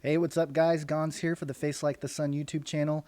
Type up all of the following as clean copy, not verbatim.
Hey, what's up, guys? Gons here for the Face Like the Sun YouTube channel.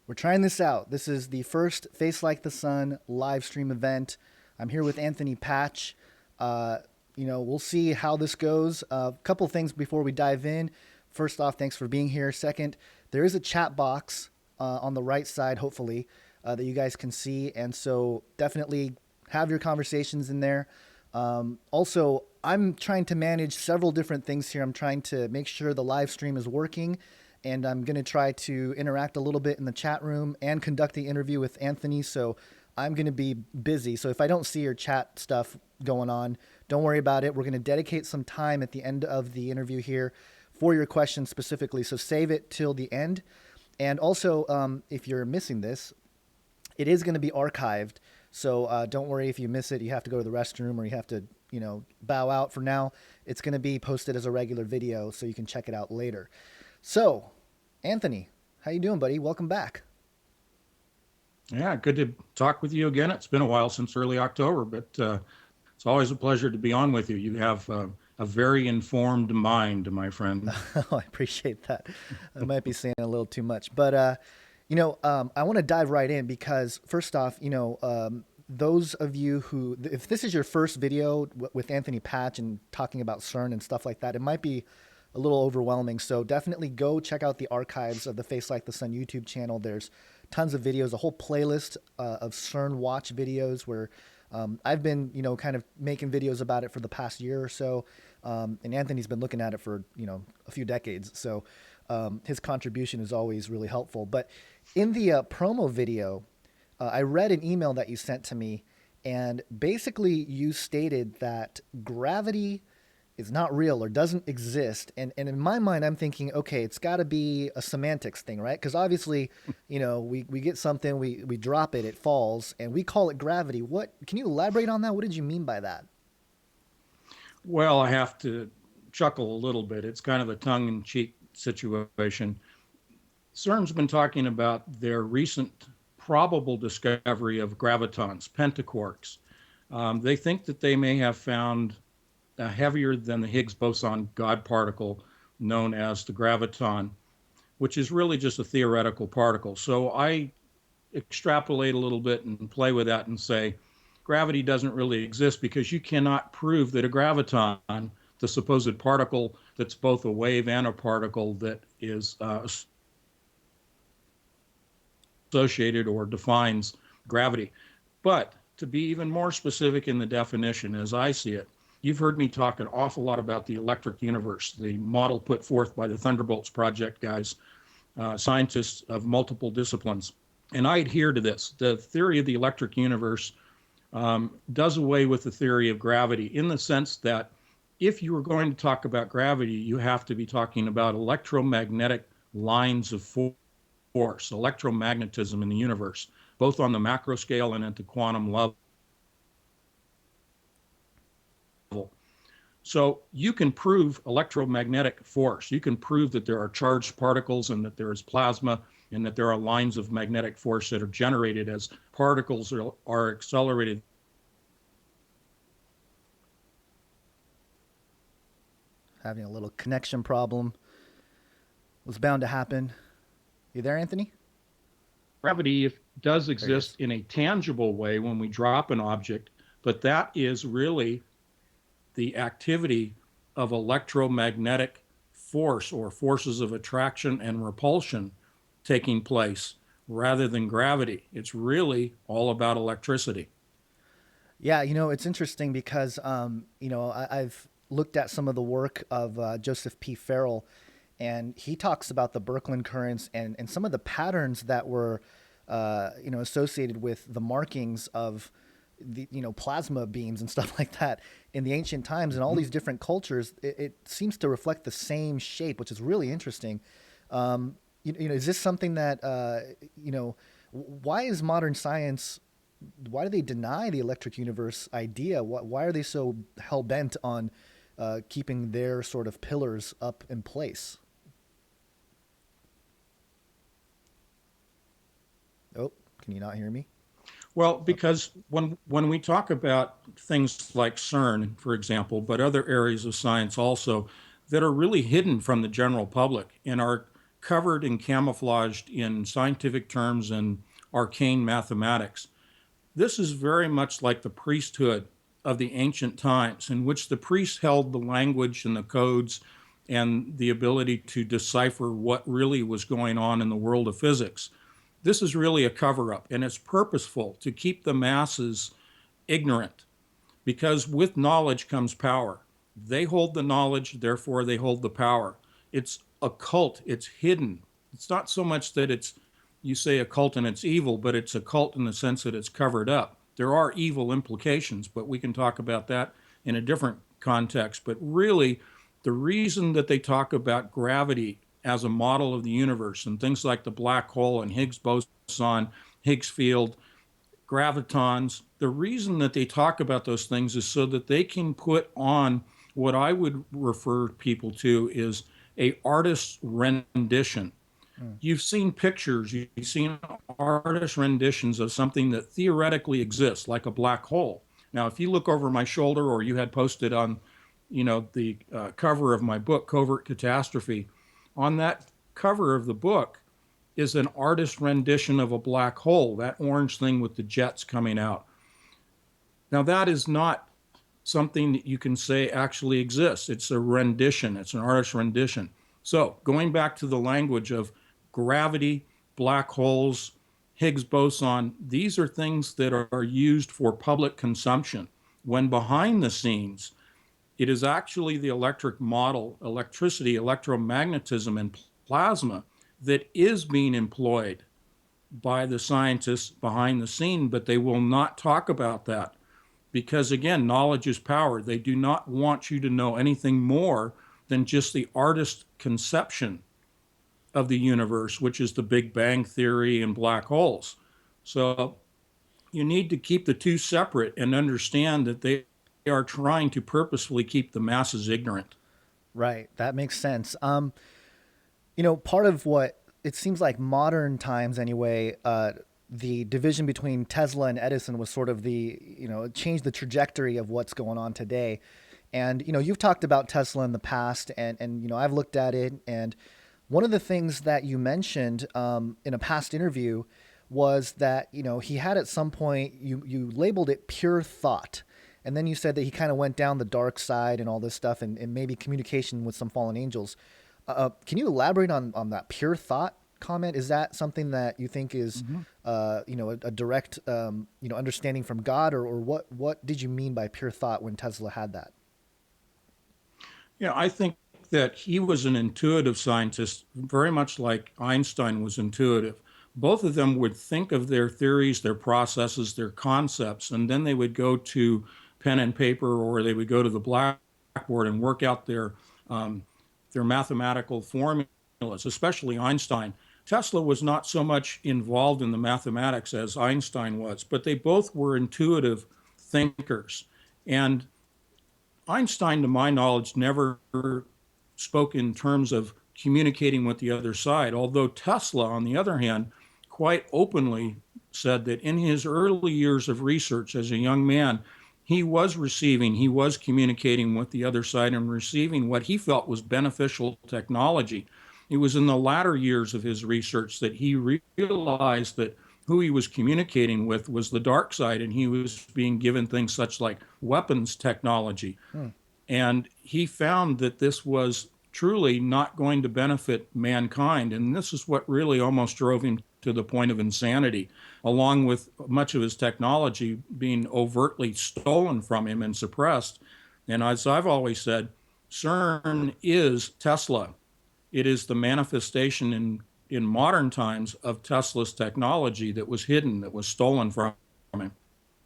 We're trying this out. This is the first Face Like the Sun live stream event. I'm here with Anthony Patch. We'll see how this goes. A couple things before we dive in. First off, thanks for being here. Second, there is a chat box on the right side, hopefully, that you guys can see. And so definitely have your conversations in there. Also, I'm trying to manage several different things here. I'm trying to make sure the live stream is working, and I'm going to try to interact a little bit in the chat room and conduct the interview with Anthony. So I'm going to be busy. So if I don't see your chat stuff going on, don't worry about it. We're going to dedicate some time at the end of the interview here for your questions specifically. So save it till the end. And also, if you're missing this, it is going to be archived. So don't worry if you miss it. You have to go to the restroom or you have to, bow out for now. It's going to be posted as a regular video so you can check it out later. So, Anthony, how you doing, buddy? Welcome back. Yeah, good to talk with you again. It's been a while since early October, but it's always a pleasure to be on with you. You have a very informed mind, my friend. Oh, I appreciate that. I might be saying a little too much, but I want to dive right in because first off, those of you who, if this is your first video with Anthony Patch and talking about CERN and stuff like that, it might be a little overwhelming. So definitely go check out the archives of the Face Like the Sun YouTube channel. There's tons of videos, a whole playlist of CERN watch videos where I've been, kind of making videos about it for the past year or so. And Anthony's been looking at it for, a few decades. So his contribution is always really helpful. But in the promo video, I read an email that you sent to me, and basically you stated that gravity is not real or doesn't exist. And in my mind, I'm thinking, okay, it's got to be a semantics thing, right? Because obviously, we get something, we drop it, it falls, and we call it gravity. What can you elaborate on that? What did you mean by that? Well, I have to chuckle a little bit. It's kind of a tongue-in-cheek situation. CERN's been talking about their recent probable discovery of gravitons, pentaquarks. They think that they may have found a heavier than the Higgs boson God particle known as the graviton, which is really just a theoretical particle. So I extrapolate a little bit and play with that and say, gravity doesn't really exist because you cannot prove that a graviton, the supposed particle that's both a wave and a particle that is associated or defines gravity. But to be even more specific in the definition, as I see it, you've heard me talk an awful lot about the electric universe, the model put forth by the Thunderbolts Project guys, scientists of multiple disciplines. And I adhere to this. The theory of the electric universe does away with the theory of gravity in the sense that if you were going to talk about gravity, you have to be talking about electromagnetic lines of force, electromagnetism in the universe, both on the macro scale and at the quantum level. So you can prove electromagnetic force. You can prove that there are charged particles and that there is plasma and that there are lines of magnetic force that are generated as particles are accelerated. Having a little connection problem was bound to happen. You there, Anthony? Gravity does exist in a tangible way when we drop an object, but that is really the activity of electromagnetic force or forces of attraction and repulsion taking place rather than gravity. It's really all about electricity. Yeah, it's interesting because, I've looked at some of the work of Joseph P. Farrell, and he talks about the Birkeland currents and some of the patterns that were, associated with the markings of the, plasma beams and stuff like that in the ancient times and all these different cultures. It seems to reflect the same shape, which is really interesting. Is this something that, why is modern science, why do they deny the electric universe idea? Why are they so hell-bent on keeping their sort of pillars up in place? Oh, can you not hear me? Well, because when we talk about things like CERN, for example, but other areas of science also, that are really hidden from the general public and are covered and camouflaged in scientific terms and arcane mathematics. This is very much like the priesthood of the ancient times, in which the priests held the language and the codes and the ability to decipher what really was going on in the world of physics. This is really a cover up, and it's purposeful to keep the masses ignorant, because with knowledge comes power. They hold the knowledge, therefore they hold the power. It's occult, it's hidden. It's not so much that it's, you say occult and it's evil, but it's occult in the sense that it's covered up. There are evil implications, but we can talk about that in a different context. But really, the reason that they talk about gravity as a model of the universe and things like the black hole and Higgs boson, Higgs field, gravitons, the reason that they talk about those things is so that they can put on what I would refer people to is a artist's rendition. You've seen pictures, you've seen artist renditions of something that theoretically exists, like a black hole. Now, if you look over my shoulder, or you had posted on, the cover of my book, Covert Catastrophe, on that cover of the book is an artist rendition of a black hole, that orange thing with the jets coming out. Now, that is not something that you can say actually exists. It's a rendition. It's an artist rendition. So going back to the language of gravity, black holes, Higgs boson, these are things that are used for public consumption, when behind the scenes, it is actually the electric model, electricity, electromagnetism, and plasma that is being employed by the scientists behind the scene, but they will not talk about that because, again, knowledge is power. They do not want you to know anything more than just the artist's conception of the universe, which is the Big Bang Theory and black holes. So you need to keep the two separate and understand that they are trying to purposefully keep the masses ignorant. Right. That makes sense. Part of what it seems like modern times anyway, the division between Tesla and Edison was sort of it changed the trajectory of what's going on today. And, you've talked about Tesla in the past and I've looked at it. And one of the things that you mentioned in a past interview was that, he had at some point, you labeled it pure thought. And then you said that he kind of went down the dark side and all this stuff and maybe communication with some fallen angels. Can you elaborate on that pure thought comment? Is that something that you think is, a direct, understanding from God, or what did you mean by pure thought when Tesla had that? Yeah, I think that he was an intuitive scientist, very much like Einstein was intuitive. Both of them would think of their theories, their processes, their concepts, and then they would go to pen and paper, or they would go to the blackboard and work out their mathematical formulas, especially Einstein. Tesla was not so much involved in the mathematics as Einstein was, but they both were intuitive thinkers. And Einstein, to my knowledge, never spoke in terms of communicating with the other side, although Tesla, on the other hand, quite openly said that in his early years of research as a young man, he was communicating with the other side and receiving what he felt was beneficial technology. It was in the latter years of his research that he realized that who he was communicating with was the dark side, and he was being given things such like weapons technology. And he found that this was truly not going to benefit mankind. And this is what really almost drove him to the point of insanity, along with much of his technology being overtly stolen from him and suppressed. And as I've always said, CERN is Tesla. It is the manifestation in modern times of Tesla's technology that was hidden, that was stolen from him.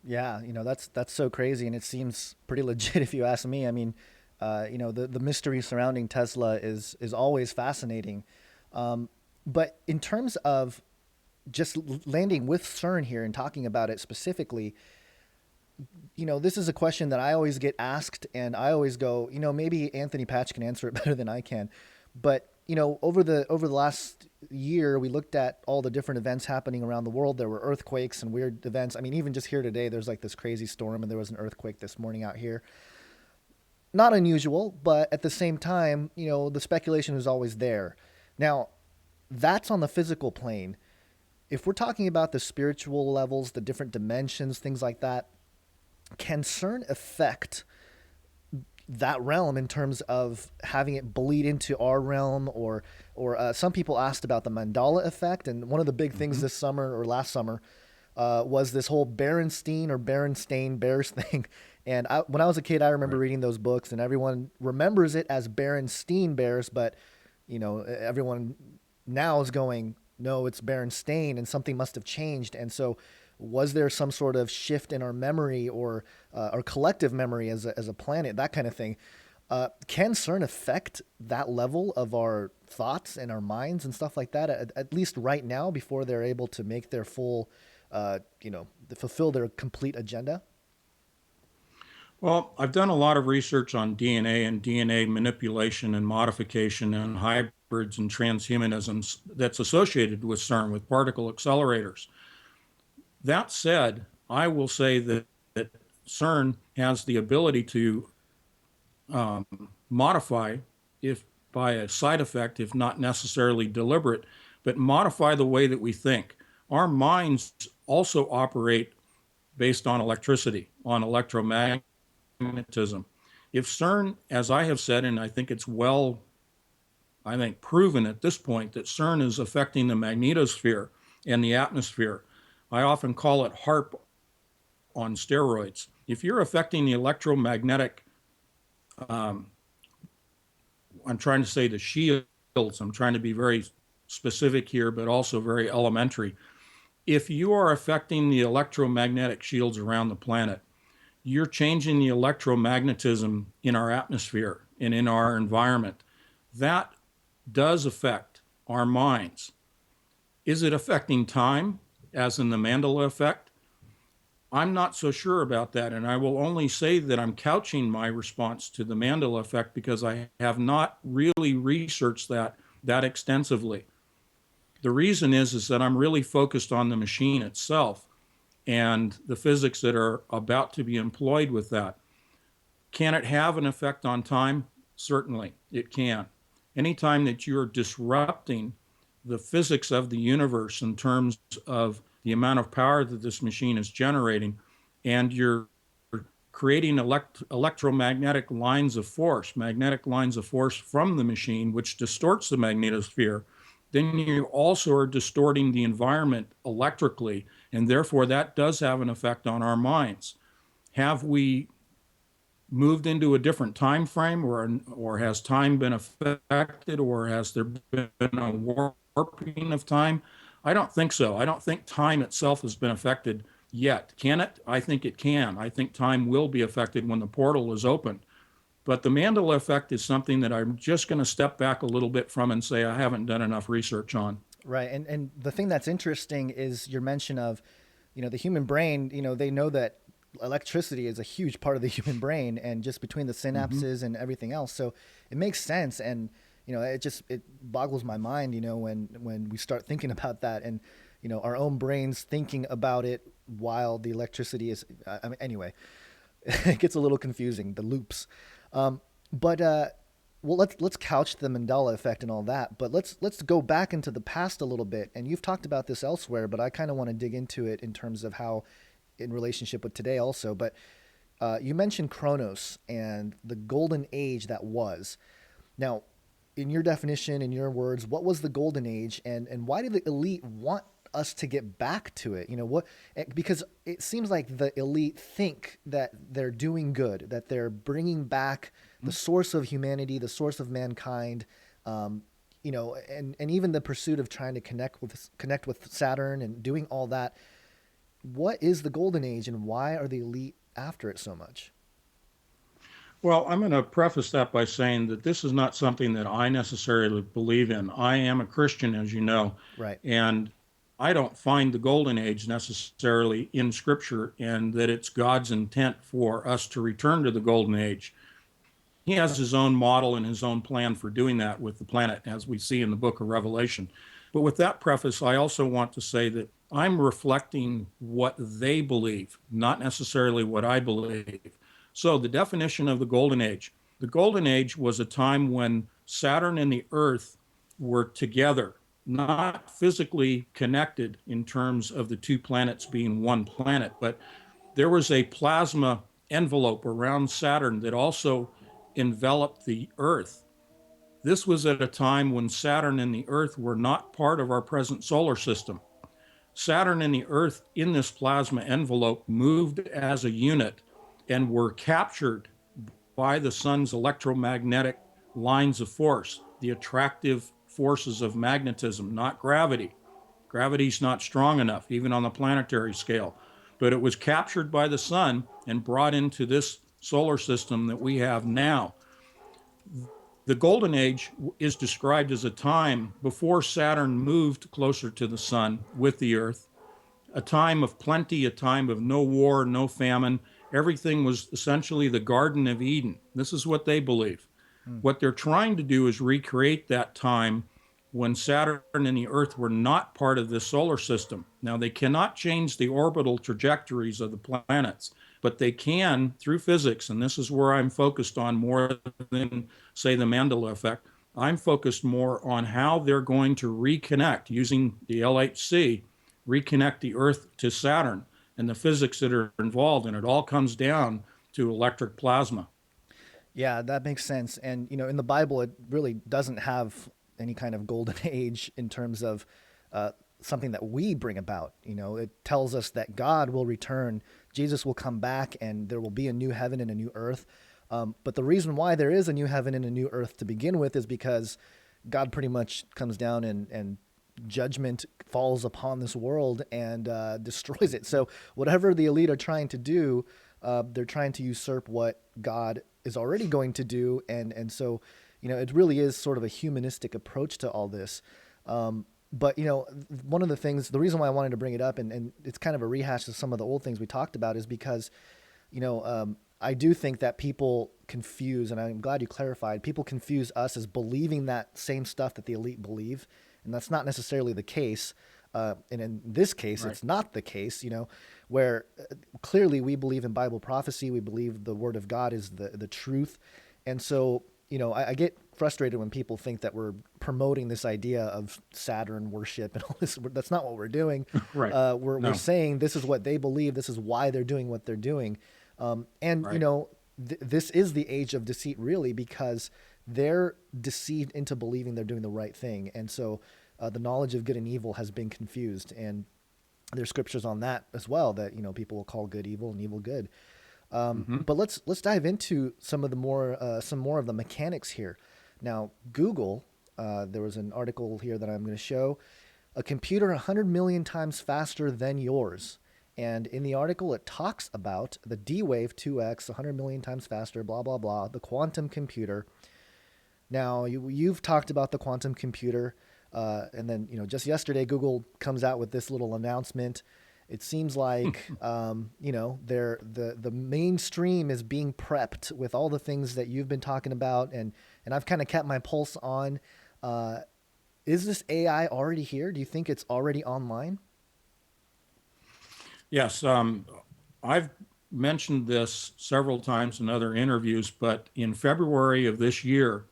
Yeah, that's so crazy, and it seems pretty legit if you ask me. I mean, the mystery surrounding Tesla is always fascinating. But in terms of just landing with CERN here and talking about it specifically, this is a question that I always get asked, and I always go, maybe Anthony Patch can answer it better than I can. But over the last year, we looked at all the different events happening around the world. There were earthquakes and weird events. I mean, even just here today, there's like this crazy storm, and there was an earthquake this morning out here. not unusual, but at the same time, the speculation is always there. Now, that's on the physical plane. If we're talking about the spiritual levels, the different dimensions, things like that, can CERN affect that realm in terms of having it bleed into our realm, or some people asked about the Mandela effect, and one of the big things this summer or last summer was this whole Berenstain Bears thing. And when I was a kid, I remember reading those books, and everyone remembers it as Berenstain Bears, but everyone now is going, no, it's Berenstain, and something must have changed. And so, was there some sort of shift in our memory or our collective memory as a planet, that kind of thing? Can CERN affect that level of our thoughts and our minds and stuff like that, at least right now, before they're able to make their full, fulfill their complete agenda? Well, I've done a lot of research on DNA and DNA manipulation and modification and hybrids and transhumanisms that's associated with CERN, with particle accelerators. That said, I will say that CERN has the ability to modify, if by a side effect, if not necessarily deliberate, but modify the way that we think. Our minds also operate based on electricity, on electromagnetism. If CERN, as I have said, and I think it's proven at this point, that CERN is affecting the magnetosphere and the atmosphere. I often call it HARP on steroids. If you're affecting the electromagnetic, I'm trying to say the shields, I'm trying to be very specific here, but also very elementary. If you are affecting the electromagnetic shields around the planet, you're changing the electromagnetism in our atmosphere and in our environment. That does affect our minds. Is it affecting time, as in the Mandela effect? I'm not so sure about that, and I will only say that I'm couching my response to the Mandela effect because I have not really researched that extensively. The reason is that I'm really focused on the machine itself and the physics that are about to be employed with that. Can it have an effect on time? Certainly, it can. Anytime that you're disrupting the physics of the universe in terms of the amount of power that this machine is generating, and you're creating electromagnetic lines of force, magnetic lines of force from the machine, which distorts the magnetosphere, then you also are distorting the environment electrically, and therefore that does have an effect on our minds. Have we moved into a different time frame, or has time been affected, or has there been a warping of time? I don't think so. I don't think time itself has been affected yet. Can it? I think it can. I think time will be affected when the portal is open. But the Mandela effect is something that I'm just going to step back a little bit from and say I haven't done enough research on. Right. And the thing that's interesting is your mention of, the human brain. They know that electricity is a huge part of the human brain, and just between the synapses and everything else. So it makes sense. And, it boggles my mind, when we start thinking about that, and, our own brains thinking about it while the electricity is, anyway, it gets a little confusing, the loops. Well, let's couch the Mandela effect and all that, but let's go back into the past a little bit. And you've talked about this elsewhere, but I kind of want to dig into it in terms of how, in relationship with today also. But you mentioned Kronos and the golden age that was. Now, in your definition, in your words, what was the golden age, and why did the elite want us to get back to it? Because it seems like the elite think that they're doing good, that they're bringing back the source of humanity, the source of mankind, and even the pursuit of trying to connect with Saturn and doing all that. What is the golden age, and why are the elite after it so much? Well, I'm going to preface that by saying that this is not something that I necessarily believe in. I am a Christian, as you know. Right. And I don't find the golden age necessarily in Scripture, and that it's God's intent for us to return to the golden age. He has his own model and his own plan for doing that with the planet, as we see in the book of Revelation. But with that preface, I also want to say that I'm reflecting what they believe, not necessarily what I believe. So the definition of the golden age: The Golden Age was a time when Saturn and the Earth were together, not physically connected in terms of the two planets being one planet, but there was a plasma envelope around Saturn that also enveloped the Earth. This was at a time when Saturn and the Earth were not part of our present solar system. Saturn and the Earth in this plasma envelope moved as a unit and were captured by the sun's electromagnetic lines of force, the attractive forces of magnetism, not gravity. Gravity's not strong enough, even on the planetary scale. But it was captured by the sun and brought into this solar system that we have now. The Golden Age is described as a time before Saturn moved closer to the sun with the Earth, a time of plenty, a time of no war, no famine. Everything was essentially the Garden of Eden. This is what they believe. What they're trying to do is recreate that time when Saturn and the Earth were not part of this solar system. Now, they cannot change the orbital trajectories of the planets, but they can through physics, and this is where I'm focused on more than, say, the Mandela effect. I'm focused more on how they're going to reconnect using the LHC, reconnect the Earth to Saturn, and the physics that are involved, and it all comes down to electric plasma. Yeah, that makes sense. And, in the Bible, it really doesn't have any kind of golden age in terms of something that we bring about. It tells us that God will return, Jesus will come back, and there will be a new heaven and a new earth. But the reason why there is a new heaven and a new earth to begin with is because God pretty much comes down and judgment falls upon this world and destroys it. So whatever the elite are trying to do, they're trying to usurp what God is already going to do. And so, it really is sort of a humanistic approach to all this. But, one of the things, the reason why I wanted to bring it up, and it's kind of a rehash of some of the old things we talked about, is because, I do think that people confuse, and I'm glad you clarified, people confuse us as believing that same stuff that the elite believe. And that's not necessarily the case. And in this case, It's not the case, where clearly we believe in Bible prophecy. We believe the word of God is the truth. And so, I get frustrated when people think that we're promoting this idea of Saturn worship and all this. That's not what we're doing. Right. We're saying this is what they believe. This is why they're doing what they're doing. This is the age of deceit, really, because they're deceived into believing they're doing the right thing. And so the knowledge of good and evil has been confused. And there's scriptures on that as well, that, people will call good evil and evil good. But let's dive into some more of the mechanics here. Now, Google, there was an article here that I'm going to show, a computer 100 million times faster than yours. And in the article, it talks about the D-Wave 2X, 100 million times faster, blah, blah, blah, the quantum computer. Now, you've talked about the quantum computer, and then, just yesterday, Google comes out with this little announcement. It seems like, the mainstream is being prepped with all the things that you've been talking about, and I've kind of kept my pulse on. Is this AI already here? Do you think it's already online? Yes, I've mentioned this several times in other interviews, but in February of this year,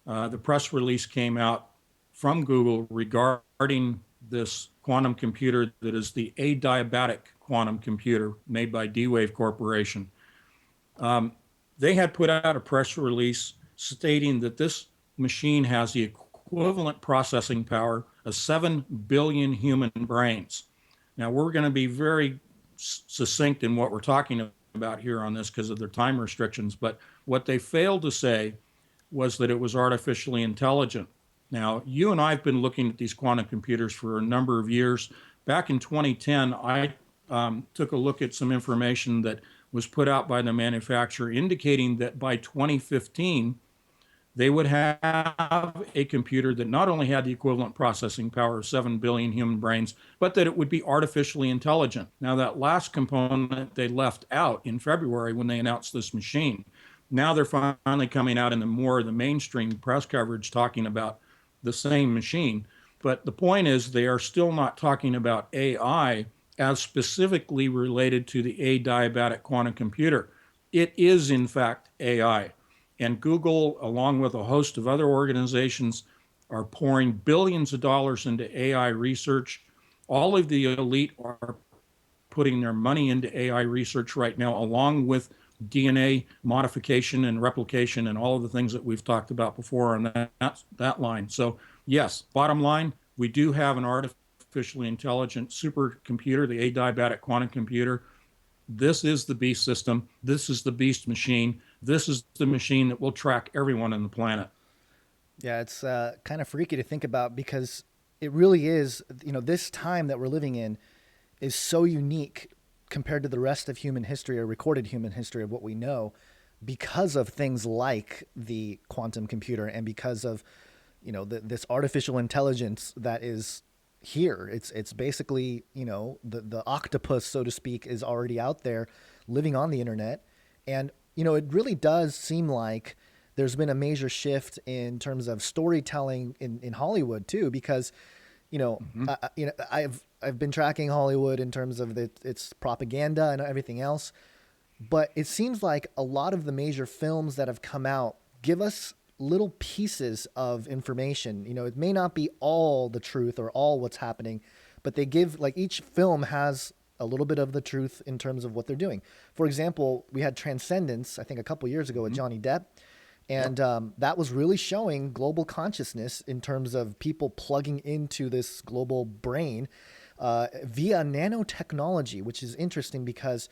the press release came out from Google regarding this quantum computer that is the adiabatic quantum computer made by D-Wave Corporation. They had put out a press release stating that this machine has the equivalent processing power of 7 billion human brains. Now, we're going to be very succinct in what we're talking about here on this because of their time restrictions, but what they failed to say was that it was artificially intelligent. Now, you and I have been looking at these quantum computers for a number of years. Back in 2010, I took a look at some information that was put out by the manufacturer indicating that by 2015, they would have a computer that not only had the equivalent processing power of 7 billion human brains, but that it would be artificially intelligent. Now, that last component they left out in February when they announced this machine. Now they're finally coming out in the mainstream press coverage talking about the same machine. But the point is they are still not talking about AI as specifically related to the adiabatic quantum computer. It is, in fact, AI. And Google, along with a host of other organizations, are pouring billions of dollars into AI research. All of the elite are putting their money into AI research right now, along with DNA modification and replication and all of the things that we've talked about before on that line. So yes, bottom line, we do have an artificially intelligent supercomputer, the adiabatic quantum computer. This is the beast system. This is the beast machine. This is the machine that will track everyone on the planet. Yeah, it's kind of freaky to think about because it really is, this time that we're living in is so unique compared to the rest of human history or recorded human history of what we know because of things like the quantum computer and because of, this artificial intelligence that is here. It's basically, the octopus, so to speak, is already out there living on the internet. And, it really does seem like there's been a major shift in terms of storytelling in Hollywood too, because, I've been tracking Hollywood in terms of its propaganda and everything else, but it seems like a lot of the major films that have come out give us little pieces of information. It may not be all the truth or all what's happening, but they give, like, each film has a little bit of the truth in terms of what they're doing. For example, we had Transcendence, I think a couple years ago with Johnny Depp. And that was really showing global consciousness in terms of people plugging into this global brain via nanotechnology, which is interesting because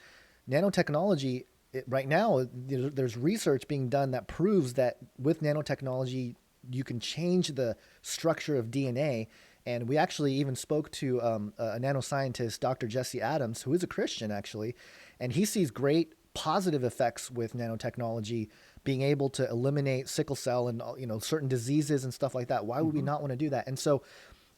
nanotechnology, right now, there's research being done that proves that with nanotechnology, you can change the structure of DNA. And we actually even spoke to a nanoscientist, Dr. Jesse Adams, who is a Christian, actually, and he sees great positive effects with nanotechnology, being able to eliminate sickle cell and certain diseases and stuff like that. Why would we not want to do that? And so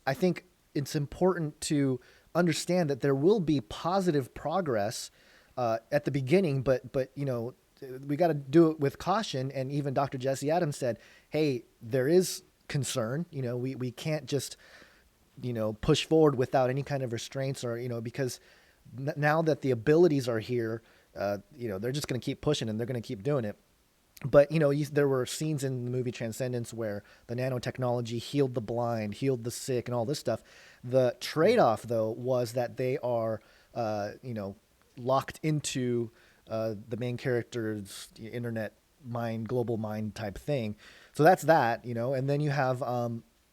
I think it's important to understand that there will be positive progress at the beginning, but we got to do it with caution. And even Dr. Jesse Adams said, hey, there is concern. We can't just push forward without any kind of restraints or because now that the abilities are here, they're just going to keep pushing and they're going to keep doing it. But, there were scenes in the movie Transcendence where the nanotechnology healed the blind, healed the sick, and all this stuff. The trade-off, though, was that they are, locked into the main character's internet mind, global mind type thing. So that's that, And then you have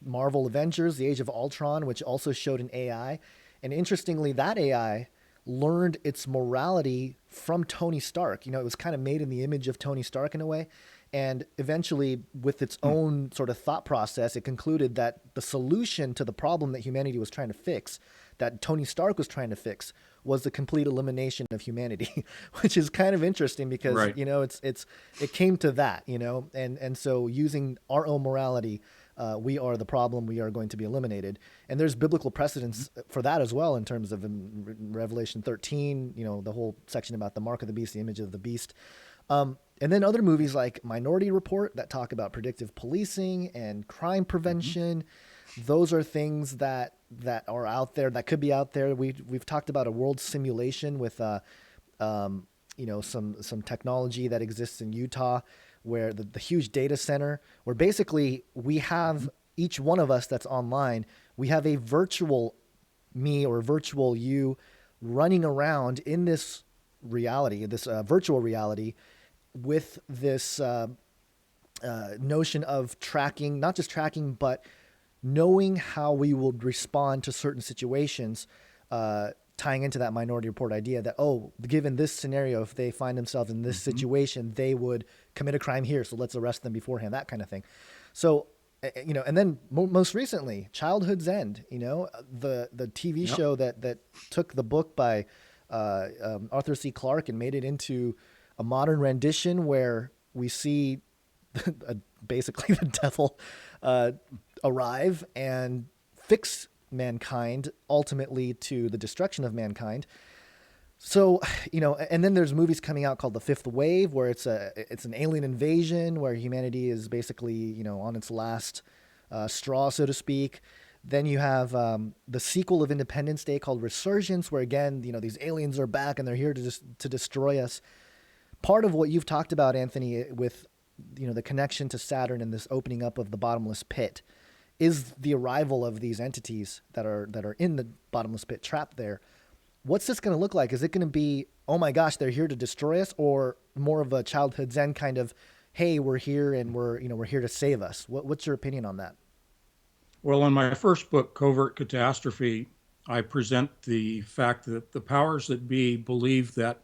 Marvel Avengers, The Age of Ultron, which also showed an AI. And interestingly, that AI learned its morality from Tony Stark. It was kind of made in the image of Tony Stark in a way. And eventually, with its own sort of thought process, it concluded that the solution to the problem that humanity was trying to fix, that Tony Stark was trying to fix, was the complete elimination of humanity, which is kind of interesting because, right. It came to that, and so using our own morality, we are the problem, we are going to be eliminated. And there's biblical precedents for that as well in terms of in Revelation 13, the whole section about the mark of the beast, the image of the beast. And then other movies like Minority Report that talk about predictive policing and crime prevention. Those are things that are out there, that could be out there. We've talked about a world simulation with some technology that exists in Utah, where the huge data center, where basically we have each one of us that's online, we have a virtual me or virtual you running around in this reality, this virtual reality, with this notion of tracking, not just tracking, but knowing how we would respond to certain situations, tying into that Minority Report idea that, given this scenario, if they find themselves in this situation, they would commit a crime here, so let's arrest them beforehand, that kind of thing. So, and then most recently, Childhood's End, the TV show that took the book by Arthur C. Clarke and made it into a modern rendition where we see basically the devil arrive and fix mankind, ultimately to the destruction of mankind. So, and then there's movies coming out called The Fifth Wave, where it's an alien invasion where humanity is basically, on its last straw, so to speak. Then you have the sequel of Independence Day called Resurgence, where again, these aliens are back and they're here to destroy us. Part of what you've talked about, Anthony, with the connection to Saturn and this opening up of the bottomless pit is the arrival of these entities that are in the bottomless pit trapped there. What's this going to look like? Is it going to be, oh my gosh, they're here to destroy us, or more of a childhood Zen kind of, hey, we're here and we're here to save us? What's your opinion on that? Well, in my first book, Covert Catastrophe, I present the fact that the powers that be believe that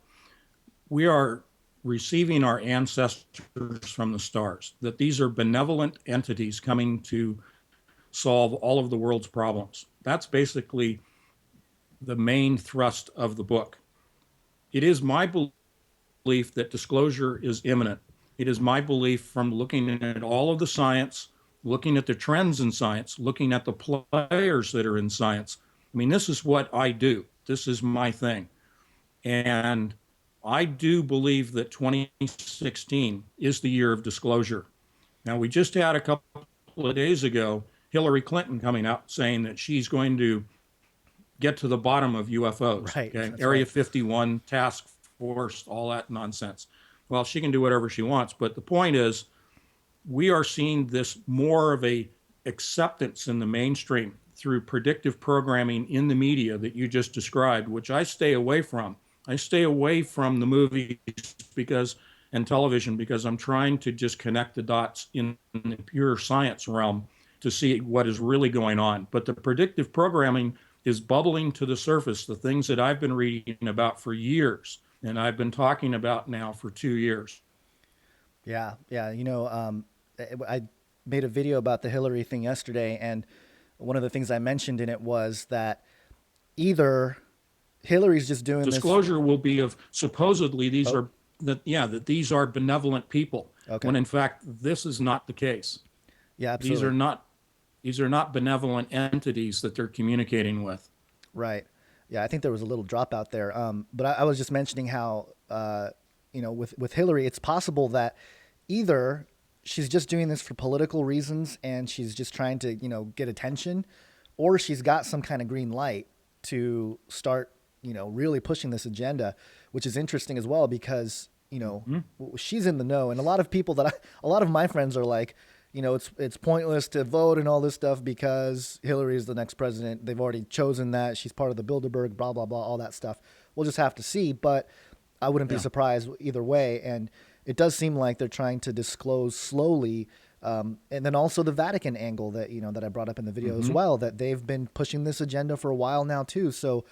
we are receiving our ancestors from the stars, that these are benevolent entities coming to solve all of the world's problems. That's basically the main thrust of the book. It is my belief that disclosure is imminent. It is my belief, from looking at all of the science, looking at the trends in science, looking at the players that are in science. I mean, this is what I do. This is my thing. And I do believe that 2016 is the year of disclosure. Now, we just had a couple of days ago Hillary Clinton coming out saying that she's going to get to the bottom of UFOs. Right. Okay? Area 51, task force, all that nonsense. Well, she can do whatever she wants. But the point is, we are seeing this more of a acceptance in the mainstream through predictive programming in the media that you just described, which I stay away from. I stay away from the movies and television because I'm trying to just connect the dots in the pure science realm to see what is really going on. But the predictive programming is bubbling to the surface, the things that I've been reading about for years, and I've been talking about now for 2 years. Yeah. I made a video about the Hillary thing yesterday, and one of the things I mentioned in it was that either Hillary's just doing disclosure will be of supposedly these are that these are benevolent people, when in fact this is not the case. Yeah, absolutely. These are not benevolent entities that they're communicating with. Right. Yeah, I think there was a little dropout there. But I was just mentioning how with Hillary, it's possible that either she's just doing this for political reasons and she's just trying to get attention, or she's got some kind of green light to start really pushing this agenda, which is interesting as well because she's in the know, and a lot of people a lot of my friends are like, it's pointless to vote and all this stuff because Hillary is the next president. They've already chosen that. She's part of the Bilderberg, blah, blah, blah, all that stuff. We'll just have to see, but I wouldn't be surprised either way. And it does seem like they're trying to disclose slowly. And then also the Vatican angle that, that I brought up in the video as well, that they've been pushing this agenda for a while now too. So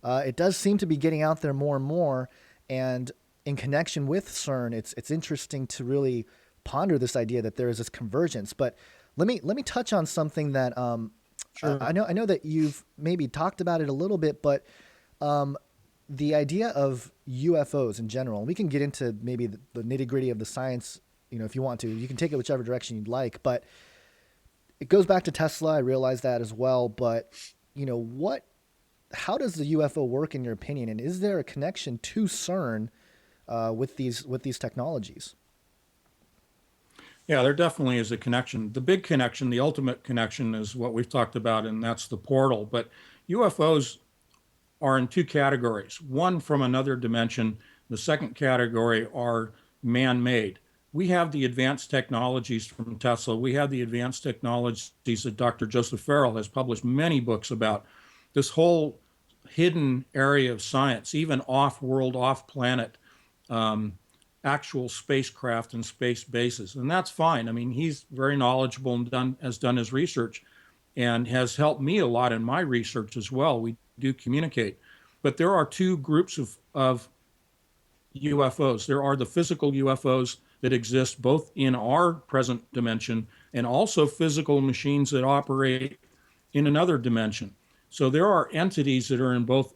it does seem to be getting out there more and more. And in connection with CERN, it's interesting to really ponder this idea that there is this convergence. But let me touch on something that Sure. I know that you've maybe talked about it a little bit, but the idea of UFOs in general, and we can get into maybe the nitty gritty of the science, if you want to. You can take it whichever direction you'd like, but it goes back to Tesla. I realize that as well, but how does the UFO work in your opinion, and is there a connection to CERN with these technologies? Yeah, there definitely is a connection. The big connection, the ultimate connection, is what we've talked about, and that's the portal. But UFOs are in two categories. One from another dimension. The second category are man-made. We have the advanced technologies from Tesla. We have the advanced technologies that Dr. Joseph Farrell has published many books about. This whole hidden area of science, even off-world, off-planet actual spacecraft and space bases. And that's fine. I mean, he's very knowledgeable and has done his research and has helped me a lot in my research as well. We do communicate. But there are two groups of UFOs. There are the physical UFOs that exist both in our present dimension and also physical machines that operate in another dimension. So there are entities that are in both.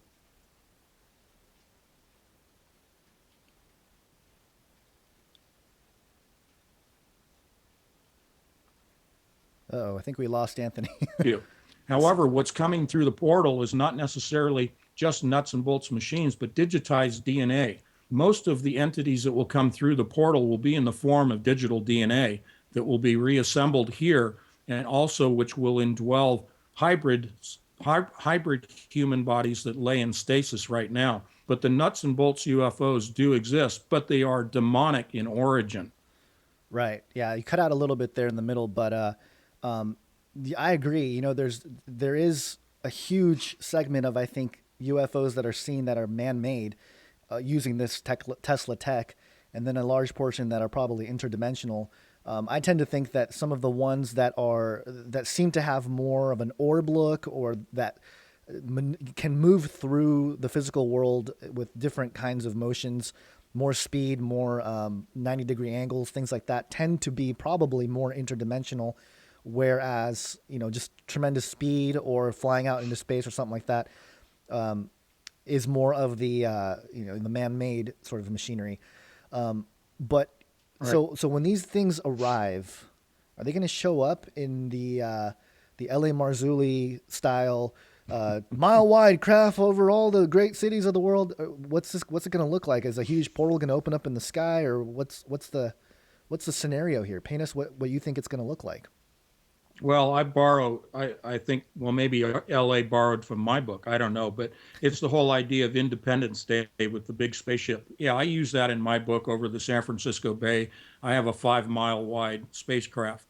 Uh-oh, I think we lost Anthony. However, what's coming through the portal is not necessarily just nuts and bolts machines, but digitized DNA. Most of the entities that will come through the portal will be in the form of digital DNA that will be reassembled here, and also which will indwell hybrid human bodies that lay in stasis right now. But the nuts and bolts UFOs do exist, but they are demonic in origin. Right. Yeah, you cut out a little bit there in the middle, but I agree. You know, there is a huge segment of, I think, UFOs that are seen that are man-made using this Tesla tech, and then a large portion that are probably interdimensional. I tend to think that some of the ones that seem to have more of an orb look, or that can move through the physical world with different kinds of motions, more speed, more 90-degree angles, things like that, tend to be probably more interdimensional. Whereas, just tremendous speed or flying out into space or something like that is more of the man-made sort of machinery. But Right. so when these things arrive, are they going to show up in the L.A. Marzulli style, mile wide craft over all the great cities of the world? What's it going to look like? Is a huge portal going to open up in the sky, or what's the scenario here? Paint us what you think it's going to look like. Well, I think, well, maybe LA borrowed from my book. I don't know, but it's the whole idea of Independence Day with the big spaceship. Yeah, I use that in my book over the San Francisco Bay. I have a 5 mile wide spacecraft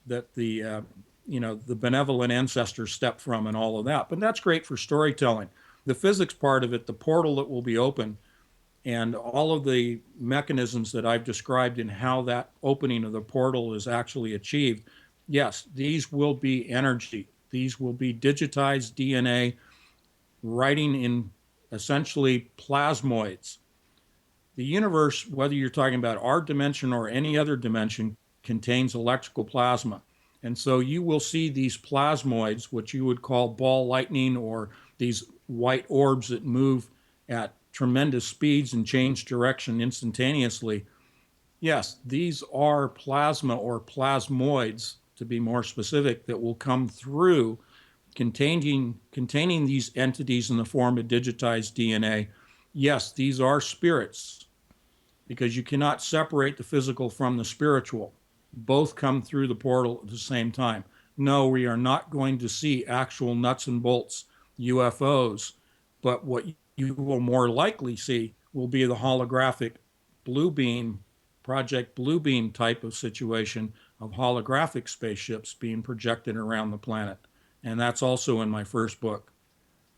that the benevolent ancestors stepped from and all of that. But that's great for storytelling. The physics part of it, the portal that will be open, and all of the mechanisms that I've described in how that opening of the portal is actually achieved. Yes, these will be energy. These will be digitized DNA writing in essentially plasmoids. The universe, whether you're talking about our dimension or any other dimension, contains electrical plasma. And so you will see these plasmoids, which you would call ball lightning, or these white orbs that move at tremendous speeds and change direction instantaneously. Yes, these are plasma or plasmoids, to be more specific, that will come through containing these entities in the form of digitized DNA. Yes, these are spirits, because you cannot separate the physical from the spiritual. Both come through the portal at the same time. No, we are not going to see actual nuts and bolts UFOs, but what you will more likely see will be the holographic blue beam, Project Bluebeam type of situation of holographic spaceships being projected around the planet. And that's also in my first book.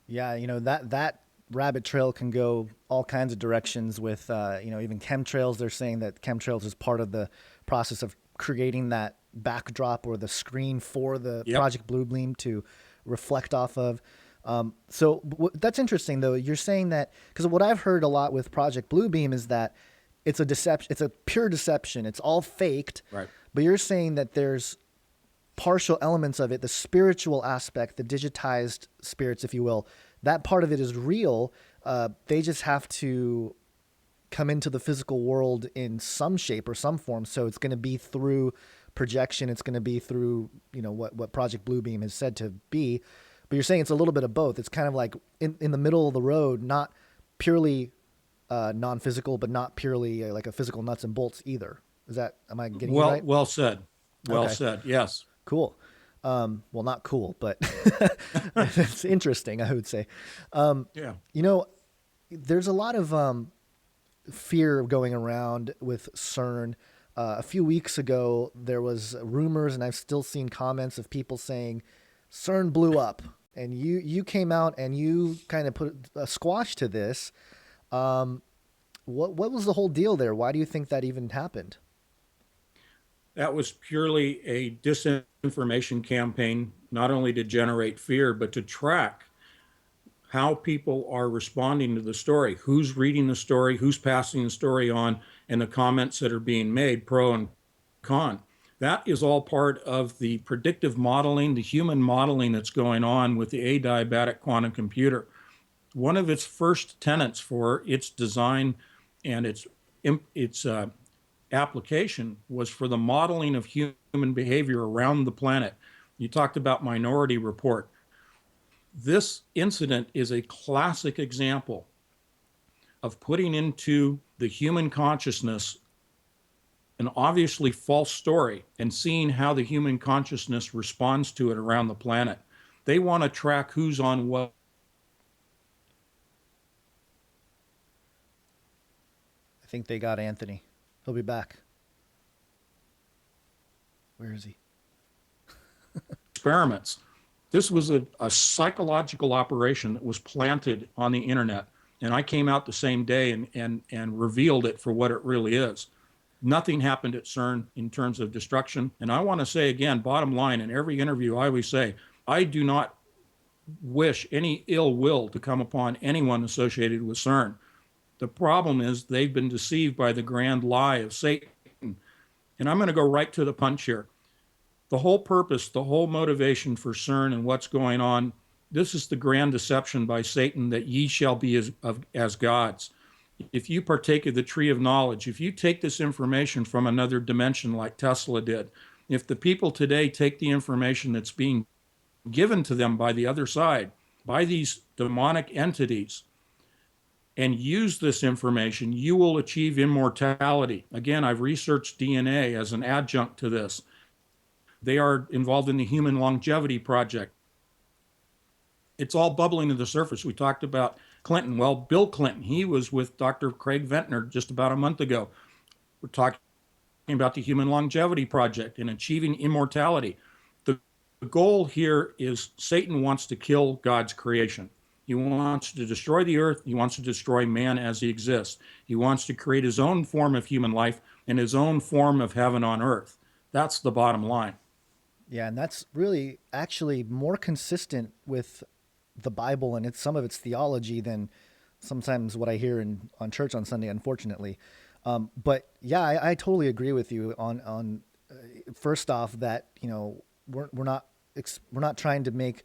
Yeah, that rabbit trail can go all kinds of directions with even chemtrails. They're saying that chemtrails is part of the process of creating that backdrop or the screen for the Yep. Project Bluebeam to reflect off of. That's interesting, though. You're saying that because what I've heard a lot with Project Bluebeam is that it's a deception. It's a pure deception. It's all faked. Right. But you're saying that there's partial elements of it, the spiritual aspect, the digitized spirits, if you will, that part of it is real. They just have to come into the physical world in some shape or some form. So it's going to be through projection. It's going to be through, what Project Bluebeam has said to be. But you're saying it's a little bit of both. It's kind of like in the middle of the road, not purely non-physical, but not purely like a physical nuts and bolts either. Am I getting you Well, right? well said. Well Okay. said. Yes. Cool. Well, not cool, but it's interesting, I would say. Yeah. You know, there's a lot of fear going around with CERN. A few weeks ago, there was rumors, and I've still seen comments of people saying CERN blew up. And you came out and you kind of put a squash to this. What was the whole deal there? Why do you think that even happened? That was purely a disinformation campaign, not only to generate fear, but to track how people are responding to the story, who's reading the story, who's passing the story on, and the comments that are being made, pro and con. That is all part of the predictive modeling, the human modeling that's going on with the adiabatic quantum computer. One of its first tenets for its design and its application was for the modeling of human behavior around the planet. You talked about Minority Report. This incident is a classic example of putting into the human consciousness an obviously false story and seeing how the human consciousness responds to it around the planet. They want to track who's on what. I think they got Anthony. He'll be back. Where is he? Experiments. This was a psychological operation that was planted on the internet. And I came out the same day and revealed it for what it really is. Nothing happened at CERN in terms of destruction. And I want to say again, bottom line, in every interview, I always say, I do not wish any ill will to come upon anyone associated with CERN. The problem is they've been deceived by the grand lie of Satan. And I'm going to go right to the punch here. The whole purpose, the whole motivation for CERN and what's going on, this is the grand deception by Satan that ye shall be as gods. If you partake of the tree of knowledge, if you take this information from another dimension like Tesla did, if the people today take the information that's being given to them by the other side, by these demonic entities, and use this information, you will achieve immortality. Again, I've researched DNA as an adjunct to this. They are involved in the Human Longevity Project. It's all bubbling to the surface. We talked about Clinton. Well, Bill Clinton, he was with Dr. Craig Ventnor just about a month ago. We're talking about the Human Longevity Project and achieving immortality. The goal here is Satan wants to kill God's creation. He wants to destroy the earth. He wants to destroy man as he exists. He wants to create his own form of human life and his own form of heaven on earth. That's the bottom line. Yeah, and that's really actually more consistent with the Bible and some of its theology than sometimes what I hear on church on Sunday, unfortunately. But yeah, I totally agree with you on first off that we're not trying to make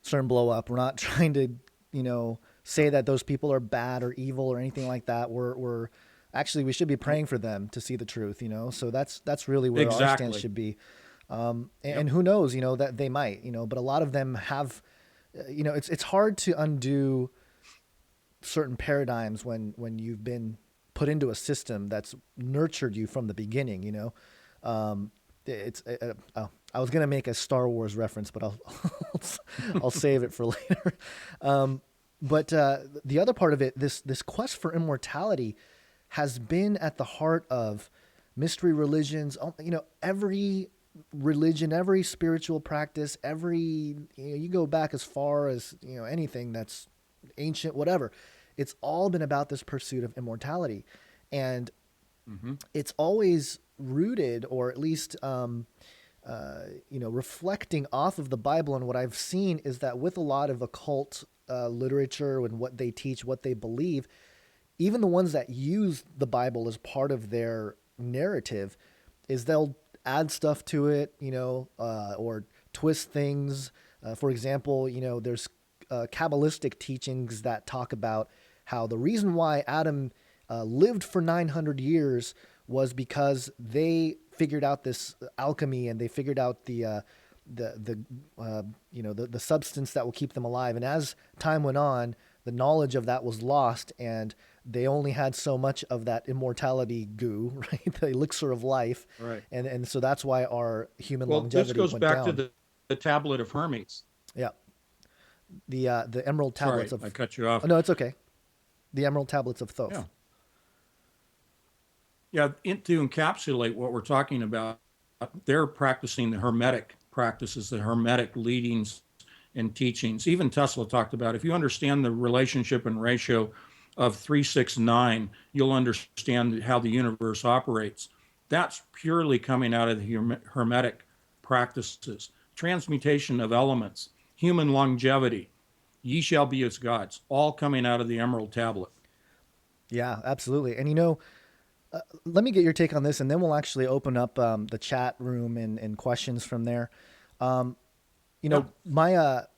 CERN blow up. We're not trying to say that those people are bad or evil or anything like that. We're actually, we should be praying for them to see the truth. So that's really where our stance should be. And who knows, that they might, but a lot of them have, it's hard to undo certain paradigms when you've been put into a system that's nurtured you from the beginning, I was going to make a Star Wars reference, but I'll save it for later. But the other part of it, this quest for immortality has been at the heart of mystery religions, every religion, every spiritual practice, you go back as far as, anything that's ancient, whatever. It's all been about this pursuit of immortality. And it's always rooted, or at least, reflecting off of the Bible. And what I've seen is that with a lot of occult literature and what they teach, what they believe, even the ones that use the Bible as part of their narrative, is they'll add stuff to it, or twist things. For example, there's Kabbalistic teachings that talk about how the reason why Adam lived for 900 years was because they figured out this alchemy, and they figured out the substance that will keep them alive. And as time went on, the knowledge of that was lost, and they only had so much of that immortality goo, right? The elixir of life. Right. And so that's why our human longevity went down. This goes back to the tablet of Hermes. Yeah. The emerald tablets Sorry, I cut you off. Oh, no, it's okay. The emerald tablets of Thoth. Yeah, to encapsulate what we're talking about, they're practicing the Hermetic practices, the Hermetic leadings and teachings. Even Tesla talked about, if you understand the relationship and ratio of 369, you'll understand how the universe operates. That's purely coming out of the Hermetic practices. Transmutation of elements, human longevity, ye shall be as gods, all coming out of the Emerald Tablet. Yeah, absolutely. And let me get your take on this, and then we'll actually open up the chat room and questions from there. My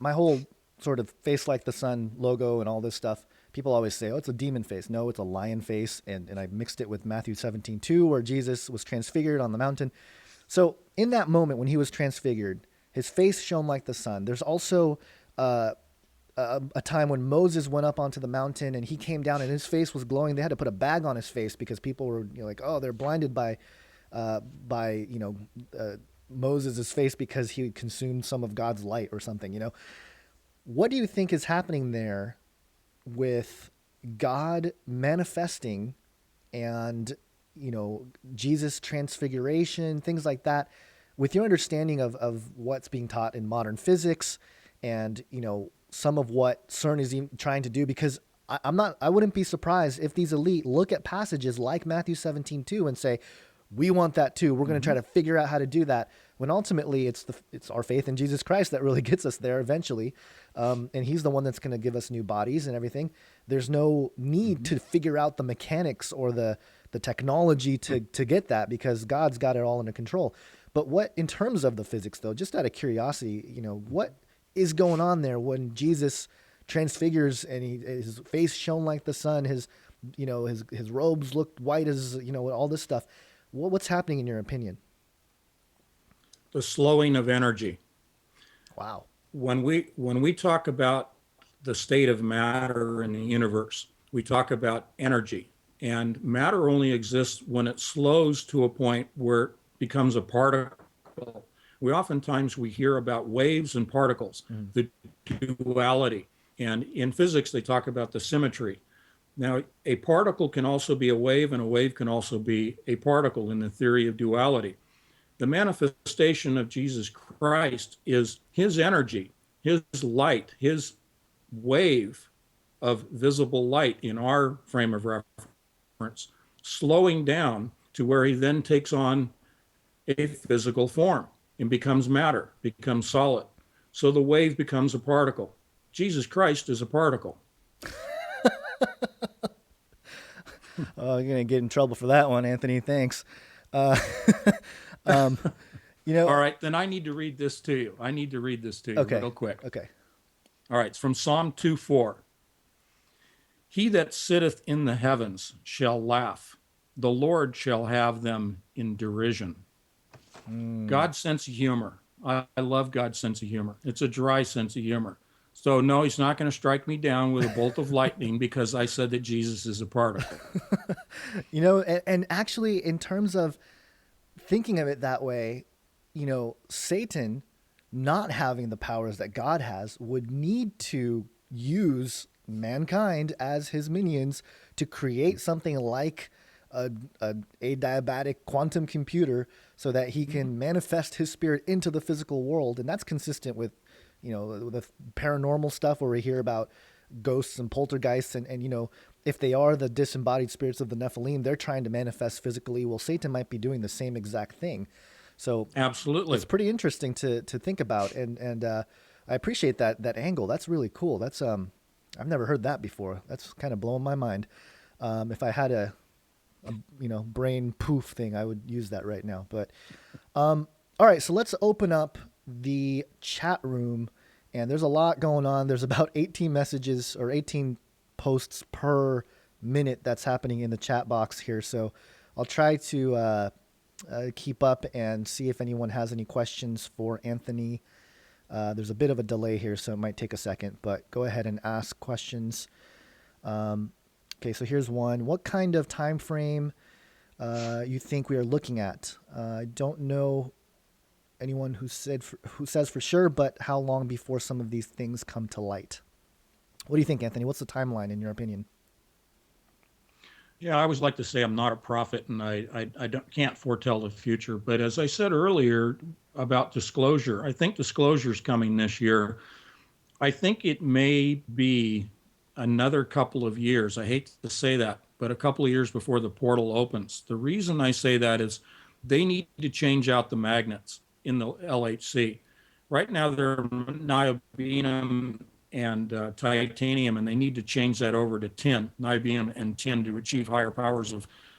whole sort of face like the sun logo and all this stuff, people always say, oh, it's a demon face. No, it's a lion face. And I mixed it with Matthew 17:2, where Jesus was transfigured on the mountain. So in that moment when he was transfigured, his face shone like the sun. There's also a time when Moses went up onto the mountain and he came down and his face was glowing. They had to put a bag on his face because people were like, oh, they're blinded by Moses' face because he consumed some of God's light or something. What do you think is happening there with God manifesting and Jesus' transfiguration, things like that? with your understanding of what's being taught in modern physics and, some of what CERN is even trying to do, because I wouldn't be surprised if these elite look at passages like Matthew 17:2 and say, we want that too. We're going to try to figure out how to do that. When ultimately it's our faith in Jesus Christ that really gets us there eventually. And he's the one that's going to give us new bodies and everything. There's no need to figure out the mechanics or the technology to get that, because God's got it all under control. But what, in terms of the physics though, just out of curiosity, what is going on there when Jesus transfigures and his face shone like the sun, his robes looked white as, all this stuff. What's happening in your opinion? The slowing of energy. Wow. When we talk about the state of matter in the universe, we talk about energy. And matter only exists when it slows to a point where it becomes a particle. Oftentimes we hear about waves and particles, the duality. And in physics, they talk about the symmetry. Now, a particle can also be a wave, and a wave can also be a particle in the theory of duality. The manifestation of Jesus Christ is his energy, his light, his wave of visible light in our frame of reference, slowing down to where he then takes on a physical form and becomes matter, becomes solid. So the wave becomes a particle. Jesus Christ is a particle. Oh, you're gonna get in trouble for that one, Anthony. Thanks. All right, then I need to read this to you. Okay. Real quick. Okay. All right, it's from Psalm 2:4. He that sitteth in the heavens shall laugh. The Lord shall have them in derision. God's sense of humor. I love God's sense of humor. It's a dry sense of humor. So no, he's not going to strike me down with a bolt of lightning because I said that Jesus is a particle. And actually, in terms of thinking of it that way, Satan not having the powers that God has would need to use mankind as his minions to create something like a adiabatic quantum computer so that he can manifest his spirit into the physical world. And that's consistent with the paranormal stuff where we hear about ghosts and poltergeists and if they are the disembodied spirits of the Nephilim, they're trying to manifest physically. Well, Satan might be doing the same exact thing. So absolutely, it's pretty interesting to think about. And I appreciate that angle. That's really cool. That's, I've never heard that before. That's kind of blowing my mind. If I had a brain poof thing, I would use that right now. But, all right, so let's open up the chat room, and there's a lot going on. There's about 18 messages or 18 posts per minute that's happening in the chat box here. So I'll try to keep up and see if anyone has any questions for Anthony. There's a bit of a delay here, so it might take a second, but go ahead and ask questions. Okay, so here's one. What kind of time frame you think we are looking at? I don't know anyone who says for sure, but how long before some of these things come to light? What do you think, Anthony? What's the timeline in your opinion? Yeah, I always like to say I'm not a prophet and I can't foretell the future. But as I said earlier about disclosure, I think disclosure is coming this year. I think it may be another couple of years. I hate to say that, but a couple of years before the portal opens. The reason I say that is they need to change out the magnets in the LHC. Right now they're niobium and titanium, and they need to change that over to tin, niobium and tin, to achieve higher powers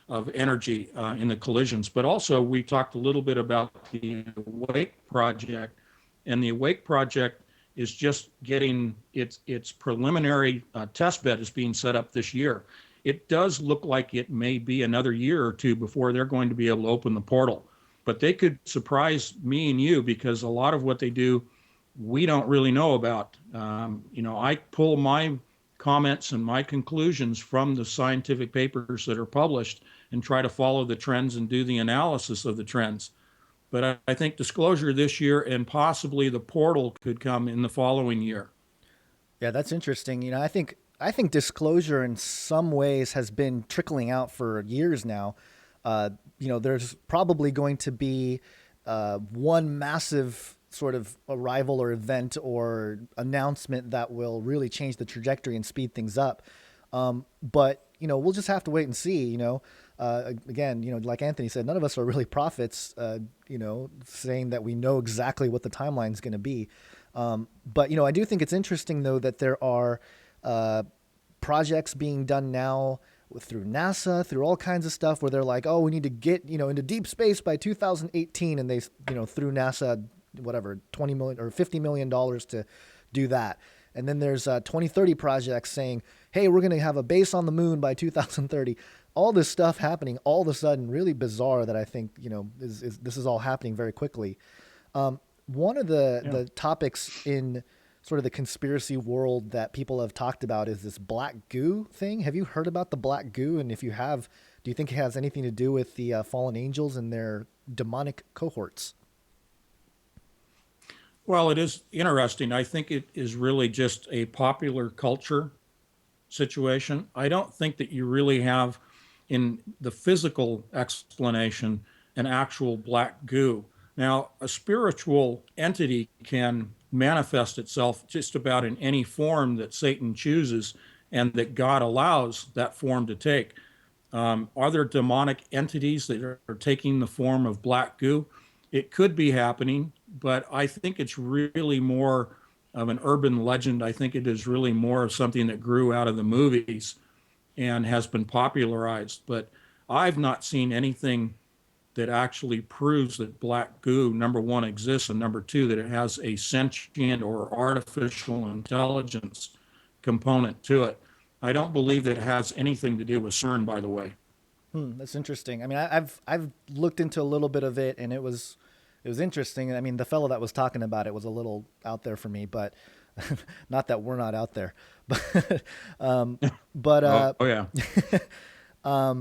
of energy in the collisions. But also we talked a little bit about the Awake project, and the Awake project is just getting its preliminary test bed is being set up this year. It does look like it may be another year or two before they're going to be able to open the portal. But they could surprise me and you, because a lot of what they do, we don't really know about. I pull my comments and my conclusions from the scientific papers that are published and try to follow the trends and do the analysis of the trends. But I think disclosure this year, and possibly the portal could come in the following year. Yeah, that's interesting. I think disclosure in some ways has been trickling out for years now. There's probably going to be one massive sort of arrival or event or announcement that will really change the trajectory and speed things up. But, you know, we'll just have to wait and see, you know. Again, you know, like Anthony said, none of us are really prophets, you know, saying that we know exactly what the timeline is going to be. But, you know, I do think it's interesting, though, that there are projects being done now through NASA, through all kinds of stuff where they're like, oh, we need to get, you know, into deep space by 2018. And they, you know, through NASA, whatever, $20 million or $50 million to do that. And then there's 2030 projects saying, hey, we're going to have a base on the moon by 2030. All this stuff happening all of a sudden, really bizarre that I think, you know, this is all happening very quickly. One of the topics in sort of the conspiracy world that people have talked about is this black goo thing. Have you heard about the black goo? And if you have, do you think it has anything to do with the fallen angels and their demonic cohorts? Well, it is interesting. I think it is really just a popular culture situation. I don't think that you really have in the physical explanation an actual black goo. Now, a spiritual entity can manifest itself just about in any form that Satan chooses and that God allows that form to take. Are there demonic entities that are taking the form of black goo? It could be happening, but I think it's really more of an urban legend. I think it is really more of something that grew out of the movies and has been popularized. But I've not seen anything that actually proves that black goo, number one, exists, and number two, that it has a sentient or artificial intelligence component to it. I don't believe that it has anything to do with CERN, by the way. That's interesting. I mean, I've looked into a little bit of it, and it was interesting. I mean, the fellow that was talking about it was a little out there for me, but not that we're not out there. But oh yeah.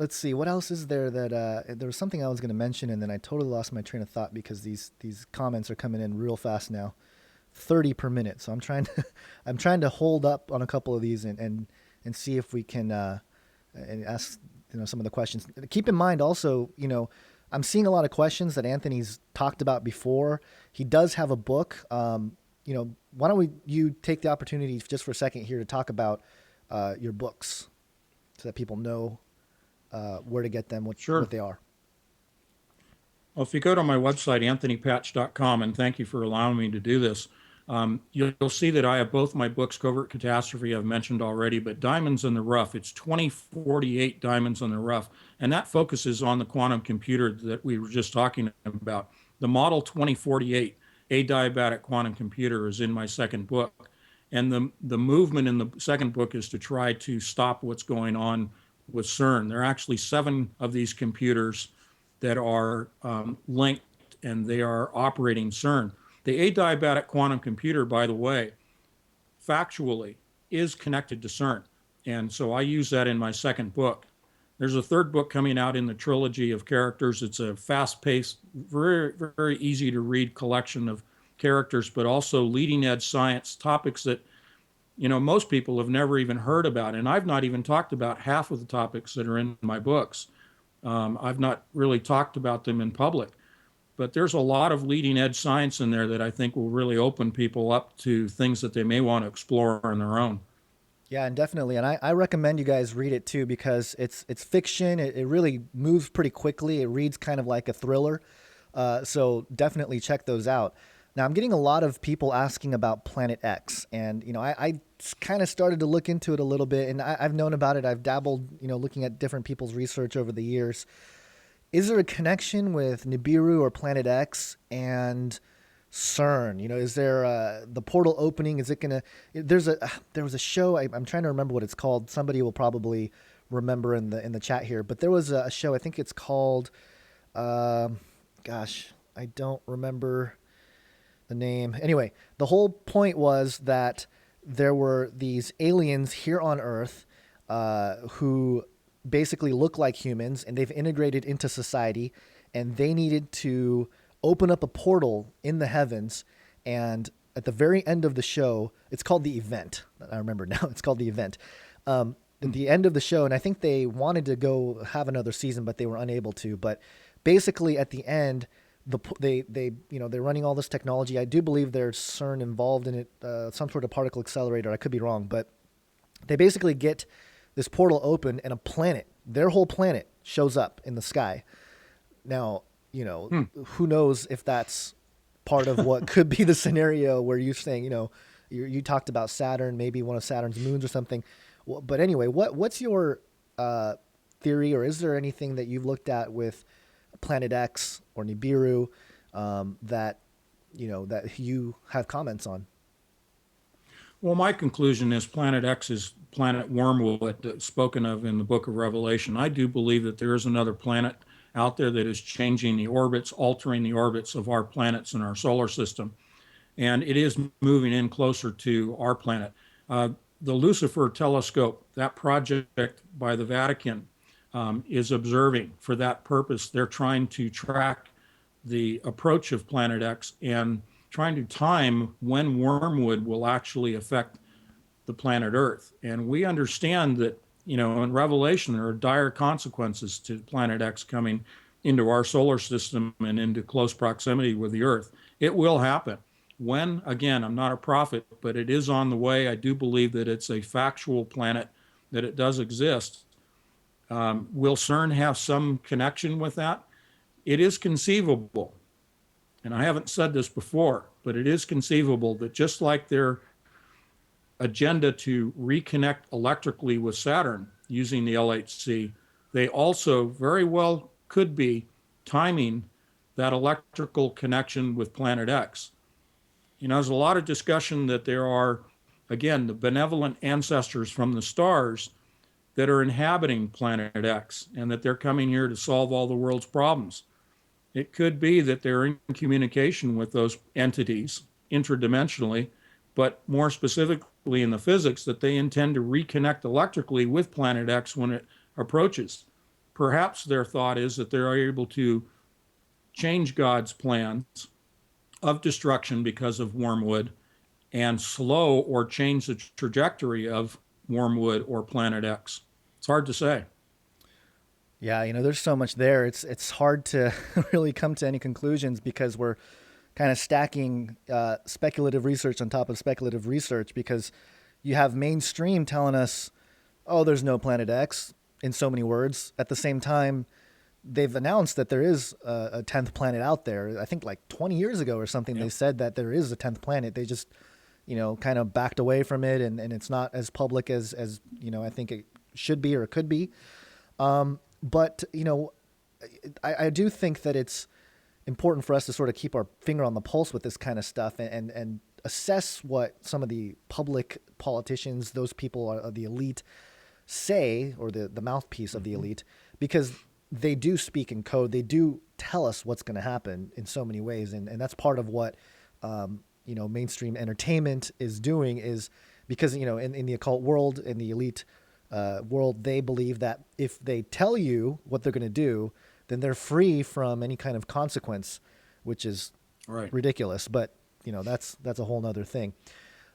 Let's see, what else is there that there was something I was going to mention, and then I totally lost my train of thought because these comments are coming in real fast now, 30 per minute. So I'm trying to hold up on a couple of these and see if we can and ask, you know, some of the questions. Keep in mind also, you know, I'm seeing a lot of questions that Anthony's talked about before. He does have a book. You know, why don't you take the opportunity just for a second here to talk about your books so that people know where to get them, what they are. Well, if you go to my website, anthonypatch.com, and thank you for allowing me to do this, you'll see that I have both my books, Covert Catastrophe, I've mentioned already, but Diamonds in the Rough. It's 2048 Diamonds in the Rough, and that focuses on the quantum computer that we were just talking about. The Model 2048 adiabatic quantum computer is in my second book, and the movement in the second book is to try to stop what's going on with CERN. There are actually 7 of these computers that are linked, and they are operating CERN. The adiabatic quantum computer, by the way, factually is connected to CERN. And so I use that in my second book. There's a third book coming out in the trilogy of characters. It's a fast-paced, very, very easy to read collection of characters, but also leading edge science topics that, you know, most people have never even heard about. And I've not even talked about half of the topics that are in my books. I've not really talked about them in public. But there's a lot of leading edge science in there that I think will really open people up to things that they may want to explore on their own. Yeah, and definitely. And I recommend you guys read it too, because it's fiction. It really moves pretty quickly. It reads kind of like a thriller. So definitely check those out. Now, I'm getting a lot of people asking about Planet X, and, you know, I kind of started to look into it a little bit, and I've known about it. I've dabbled, you know, looking at different people's research over the years. Is there a connection with Nibiru or Planet X and CERN? You know, is there the portal opening? Is it going to, there was a show, I'm trying to remember what it's called. Somebody will probably remember in the chat here, but there was a show, I think it's called, gosh, I don't remember the name. Anyway, the whole point was that there were these aliens here on Earth who basically look like humans, and they've integrated into society, and they needed to open up a portal in the heavens. And at the very end of the show, it's called The Event. I remember now, it's called The Event. At the end of the show, and I think they wanted to go have another season, but they were unable to. But basically at the end, they they're running all this technology. I do believe there's CERN involved in it, some sort of particle accelerator. I could be wrong, but they basically get this portal open and a planet, their whole planet, shows up in the sky. Now, who knows if that's part of what could be the scenario where you're saying, you talked about Saturn, maybe one of Saturn's moons or something. Well, but anyway, what's your theory, or is there anything that you've looked at with Planet X or Nibiru that you have comments on? Well, my conclusion is Planet X is planet Wormwood, spoken of in the book of Revelation. I do believe that there is another planet out there that is changing the orbits, altering the orbits of our planets in our solar system. And it is moving in closer to our planet. The Lucifer telescope, that project by the Vatican, is observing for that purpose. They're trying to track the approach of Planet X and trying to time when wormwood will actually affect the planet Earth. And we understand that, in Revelation, there are dire consequences to Planet X coming into our solar system and into close proximity with the Earth. It will happen. When, again, I'm not a prophet, but it is on the way. I do believe that it's a factual planet, that it does exist. Will CERN have some connection with that? It is conceivable, and I haven't said this before, but it is conceivable that just like their agenda to reconnect electrically with Saturn using the LHC, they also very well could be timing that electrical connection with Planet X. There's a lot of discussion that there are, again, the benevolent ancestors from the stars that are inhabiting Planet X, and that they're coming here to solve all the world's problems. It could be that they're in communication with those entities intradimensionally, but more specifically in the physics, that they intend to reconnect electrically with Planet X when it approaches. Perhaps their thought is that they're able to change God's plans of destruction because of wormwood and slow or change the trajectory of wormwood or Planet X. It's hard to say. Yeah, there's so much there. It's hard to really come to any conclusions because we're kind of stacking speculative research on top of speculative research, because you have mainstream telling us, oh, there's no Planet X, in so many words. At the same time, they've announced that there is a 10th planet out there. I think like 20 years ago or something, They said that there is a 10th planet. They just, kind of backed away from it, and it's not as public as I think it should be or it could be. But, I do think that it's important for us to sort of keep our finger on the pulse with this kind of stuff and assess what some of the public politicians, those people are the elite, say, or the mouthpiece of the elite, because they do speak in code. They do tell us what's going to happen in so many ways. And that's part of what, mainstream entertainment is doing, is because, in the occult world, in the elite world, they believe that if they tell you what they're going to do, then they're free from any kind of consequence, which is ridiculous. But, that's a whole nother thing.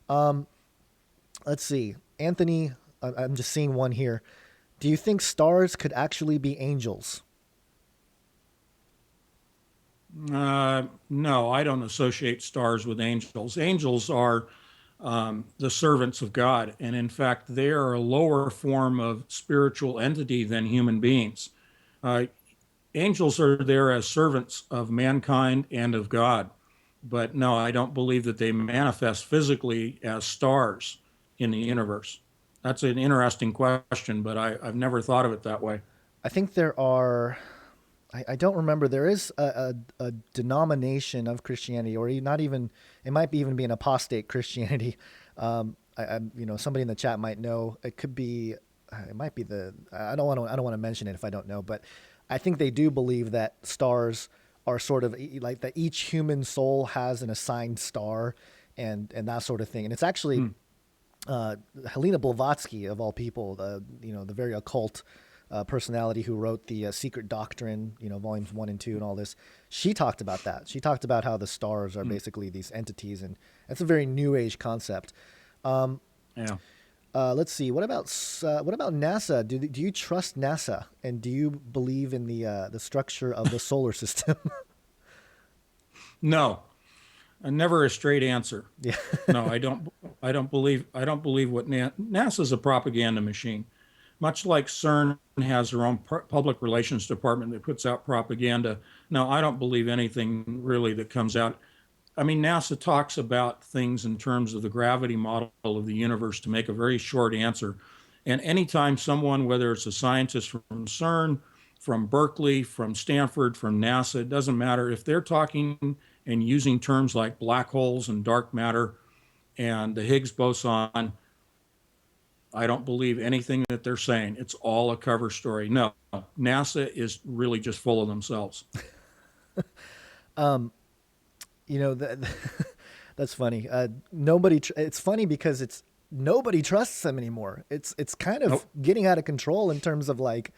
Let's see. Anthony, I'm just seeing one here. Do you think stars could actually be angels? No, I don't associate stars with angels. Angels are the servants of God. And in fact, they are a lower form of spiritual entity than human beings. Angels are there as servants of mankind and of God. But no, I don't believe that they manifest physically as stars in the universe. That's an interesting question, but I've never thought of it that way. I think there are, I don't remember, there is a denomination of Christianity, or not even, it might be even be an apostate Christianity. Somebody in the chat might know. It could be, it might be I don't want to mention it if I don't know, but I think they do believe that stars are sort of like that each human soul has an assigned star and that sort of thing. And it's actually Helena Blavatsky, of all people, the very occult personality who wrote the Secret Doctrine, volumes 1 and 2 and all this. She talked about that. She talked about how the stars are basically these entities, and that's a very new age concept. Yeah. Let's see. What about NASA? Do you trust NASA, and do you believe in the structure of the solar system? No, never a straight answer. Yeah. No, I don't. I don't believe what NASA's a propaganda machine. Much like CERN has their own public relations department that puts out propaganda. No, I don't believe anything really that comes out. I mean, NASA talks about things in terms of the gravity model of the universe to make a very short answer. And anytime someone, whether it's a scientist from CERN, from Berkeley, from Stanford, from NASA, it doesn't matter, if they're talking and using terms like black holes and dark matter and the Higgs boson, I don't believe anything that they're saying. It's all a cover story. No, NASA is really just full of themselves. You know, that's funny. It's funny because nobody trusts them anymore. It's kind of Nope. getting out of control in terms of like,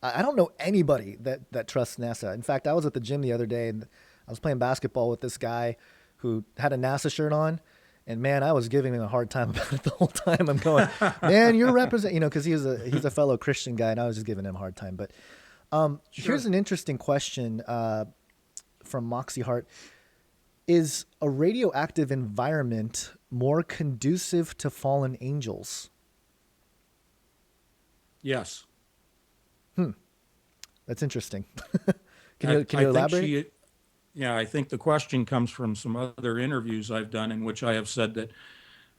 I don't know anybody that trusts NASA. In fact, I was at the gym the other day and I was playing basketball with this guy who had a NASA shirt on. And man, I was giving him a hard time about it the whole time. I'm going, man, you're representing, because he's a fellow Christian guy, and I was just giving him a hard time. But here's an interesting question from Moxie Hart: is a radioactive environment more conducive to fallen angels? Yes. That's interesting. Can I you think elaborate? I think the question comes from some other interviews I've done in which I have said that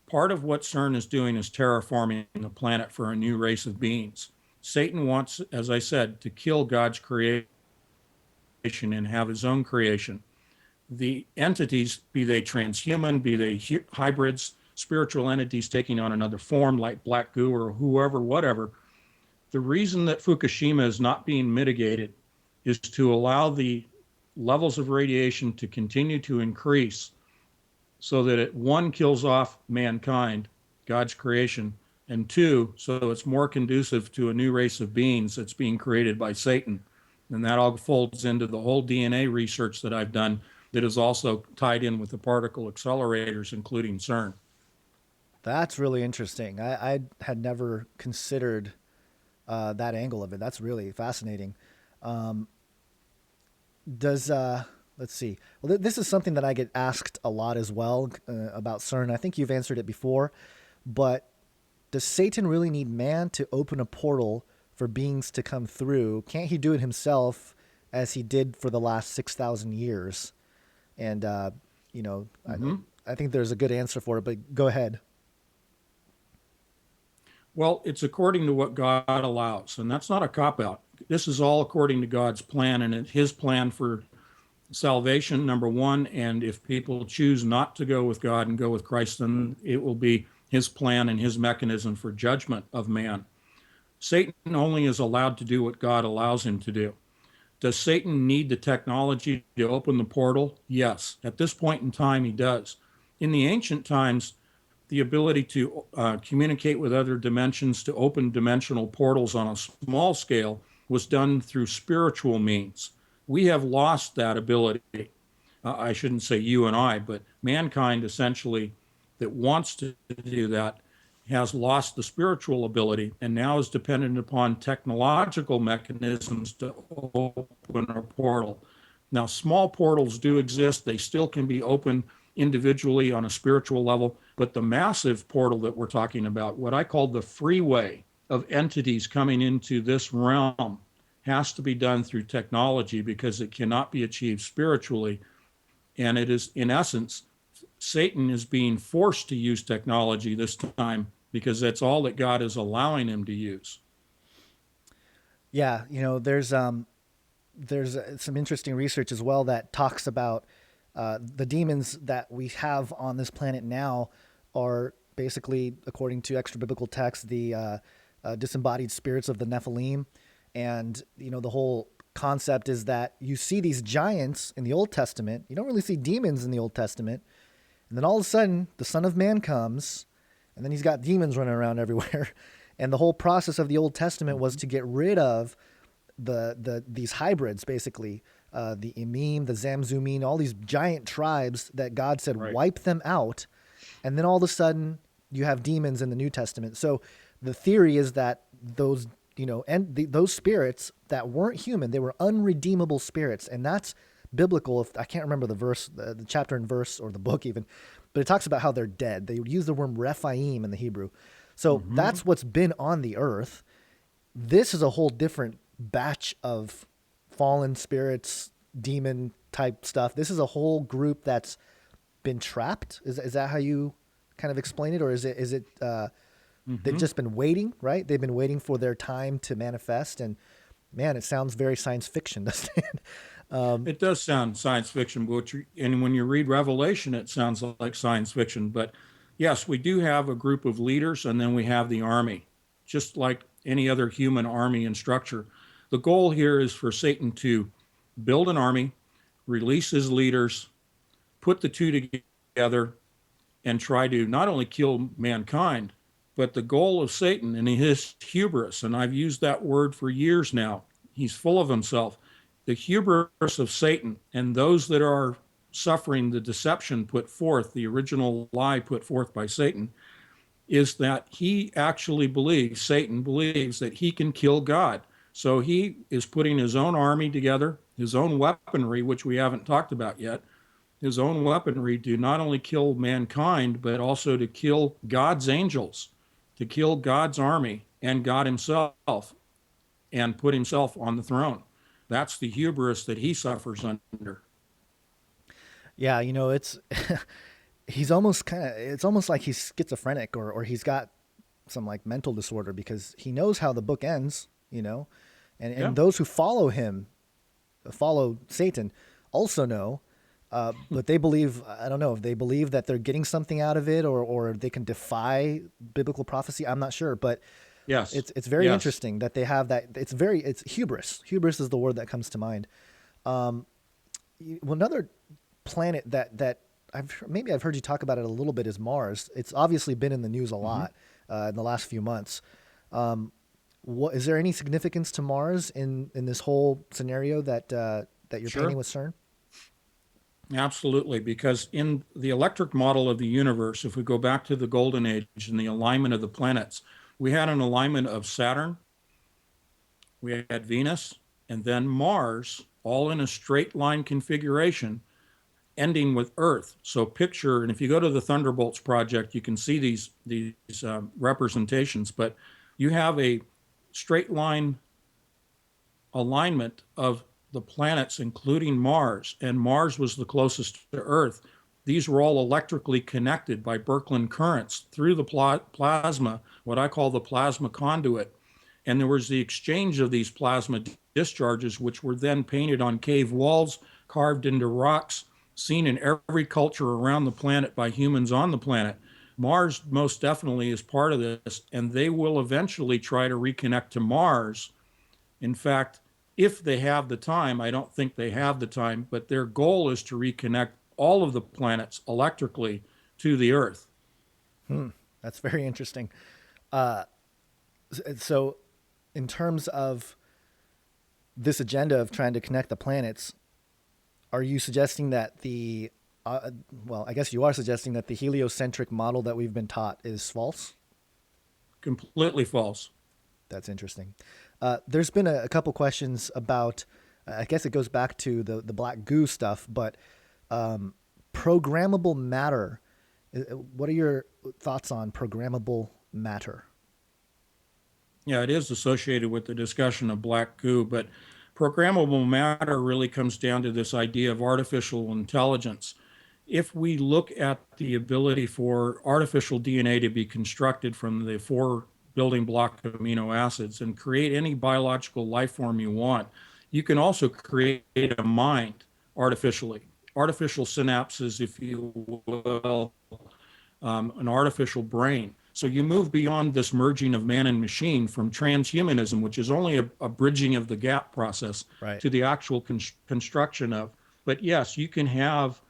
part of what CERN is doing is terraforming the planet for a new race of beings. Satan wants, as I said, to kill God's creation and have his own creation. The entities, be they transhuman, be they hybrids, spiritual entities taking on another form like black goo or whoever, whatever, the reason that Fukushima is not being mitigated is to allow the levels of radiation to continue to increase so that it, one, kills off mankind, God's creation, and two, so it's more conducive to a new race of beings that's being created by Satan. And that all folds into the whole DNA research that I've done that is also tied in with the particle accelerators, including CERN. That's really interesting. I had never considered that angle of it. That's really fascinating. Let's see. Well, this is something that I get asked a lot as well about CERN. I think you've answered it before, but does Satan really need man to open a portal for beings to come through? Can't he do it himself as he did for the last 6,000 years? And, I think there's a good answer for it, but go ahead. Well, it's according to what God allows, and that's not a cop-out. This is all according to God's plan, and his plan for salvation, number one, and if people choose not to go with God and go with Christ, then it will be his plan and his mechanism for judgment of man. Satan only is allowed to do what God allows him to do. Does Satan need the technology to open the portal? Yes. At this point in time, he does. In the ancient times, the ability to communicate with other dimensions, to open dimensional portals on a small scale, was done through spiritual means. We have lost that ability. I shouldn't say you and I, but mankind essentially that wants to do that has lost the spiritual ability and now is dependent upon technological mechanisms to open a portal. Now, small portals do exist. They still can be opened individually on a spiritual level, but the massive portal that we're talking about, what I call the freeway of entities coming into this realm, has to be done through technology because it cannot be achieved spiritually. And it is, in essence, Satan is being forced to use technology this time because that's all that God is allowing him to use. Yeah, there's some interesting research as well that talks about the demons that we have on this planet now are basically, according to extra biblical texts, the disembodied spirits of the Nephilim. And, the whole concept is that you see these giants in the Old Testament. You don't really see demons in the Old Testament. And then all of a sudden, the Son of Man comes, and then he's got demons running around everywhere. And the whole process of the Old Testament was to get rid of these hybrids, basically, the Emim, the Zamzummim, all these giant tribes that God said, Right. wipe them out. And then all of a sudden, you have demons in the New Testament. So the theory is that those those spirits that weren't human, they were unredeemable spirits. And that's biblical. If I can't remember the verse, the chapter and verse, or the book even, but it talks about how they're dead. They would use the word Rephaim in the Hebrew. So Hmm. that's what's been on the earth. This is a whole different batch of fallen spirits, demon type stuff. This is a whole group that's been trapped. Is that how you kind of explain it, or is it they've Hmm. just been waiting, right? They've been waiting for their time to manifest, and man, it sounds very science fiction, doesn't it? It does sound science fiction, and when you read Revelation, it sounds like science fiction. But yes, we do have a group of leaders, and then we have the army, just like any other human army and structure. The goal here is for Satan to build an army, release his leaders, put the two together, and try to not only kill mankind, but the goal of Satan and his hubris, and I've used that word for years now, he's full of himself. The hubris of Satan and those that are suffering the deception put forth, the original lie put forth by Satan, is that he actually believes, Satan believes, that he can kill God. So he is putting his own army together, his own weaponry, which we haven't talked about yet, his own weaponry to not only kill mankind, but also to kill God's angels, to kill God's army and God himself, and put himself on the throne. That's the hubris that he suffers under. Yeah, it's he's almost kind of it's almost like he's schizophrenic, or he's got some like mental disorder, because he knows how the book ends, and Yeah. those who follow him, follow Satan, also know. But they believe, I don't know if they believe that they're getting something out of it, or they can defy biblical prophecy. I'm not sure, but Yes. it's very Yes. interesting that they have that. It's hubris. Hubris is the word that comes to mind. Well, another planet that maybe I've heard you talk about it a little bit is Mars. It's obviously been in the news a Mm-hmm. lot in the last few months. What is there any significance to Mars in this whole scenario that you're painting Sure. with CERN? Absolutely. Because in the electric model of the universe, if we go back to the golden age and the alignment of the planets, we had an alignment of Saturn, we had Venus, and then Mars, all in a straight line configuration, ending with Earth. So picture, and if you go to the Thunderbolts project, you can see these representations. But you have a straight line alignment of the planets, including Mars, and Mars was the closest to Earth. These were all electrically connected by Birkeland currents through the plasma, what I call the plasma conduit. And there was the exchange of these plasma discharges, which were then painted on cave walls, carved into rocks, seen in every culture around the planet by humans on the planet. Mars most definitely is part of this, and they will eventually try to reconnect to Mars. In fact, if they have the time, I don't think they have the time, but their goal is to reconnect all of the planets electrically to the Earth. That's very interesting. Uh, so, in terms of this agenda of trying to connect the planets, are you suggesting that well, I guess you are suggesting that the heliocentric model that we've been taught is false? Completely false. That's interesting. There's been a couple questions about, I guess it goes back to the black goo stuff, but programmable matter. What are your thoughts on programmable matter? Yeah, it is associated with the discussion of black goo, but programmable matter really comes down to this idea of artificial intelligence. If we look at the ability for artificial DNA to be constructed from the four building block amino acids and create any biological life form you want, you can also create a mind artificially. Artificial synapses, if you will, an artificial brain. So you move beyond this merging of man and machine from transhumanism, which is only a bridging of the gap process, Right. to the actual construction of. But yes, you can have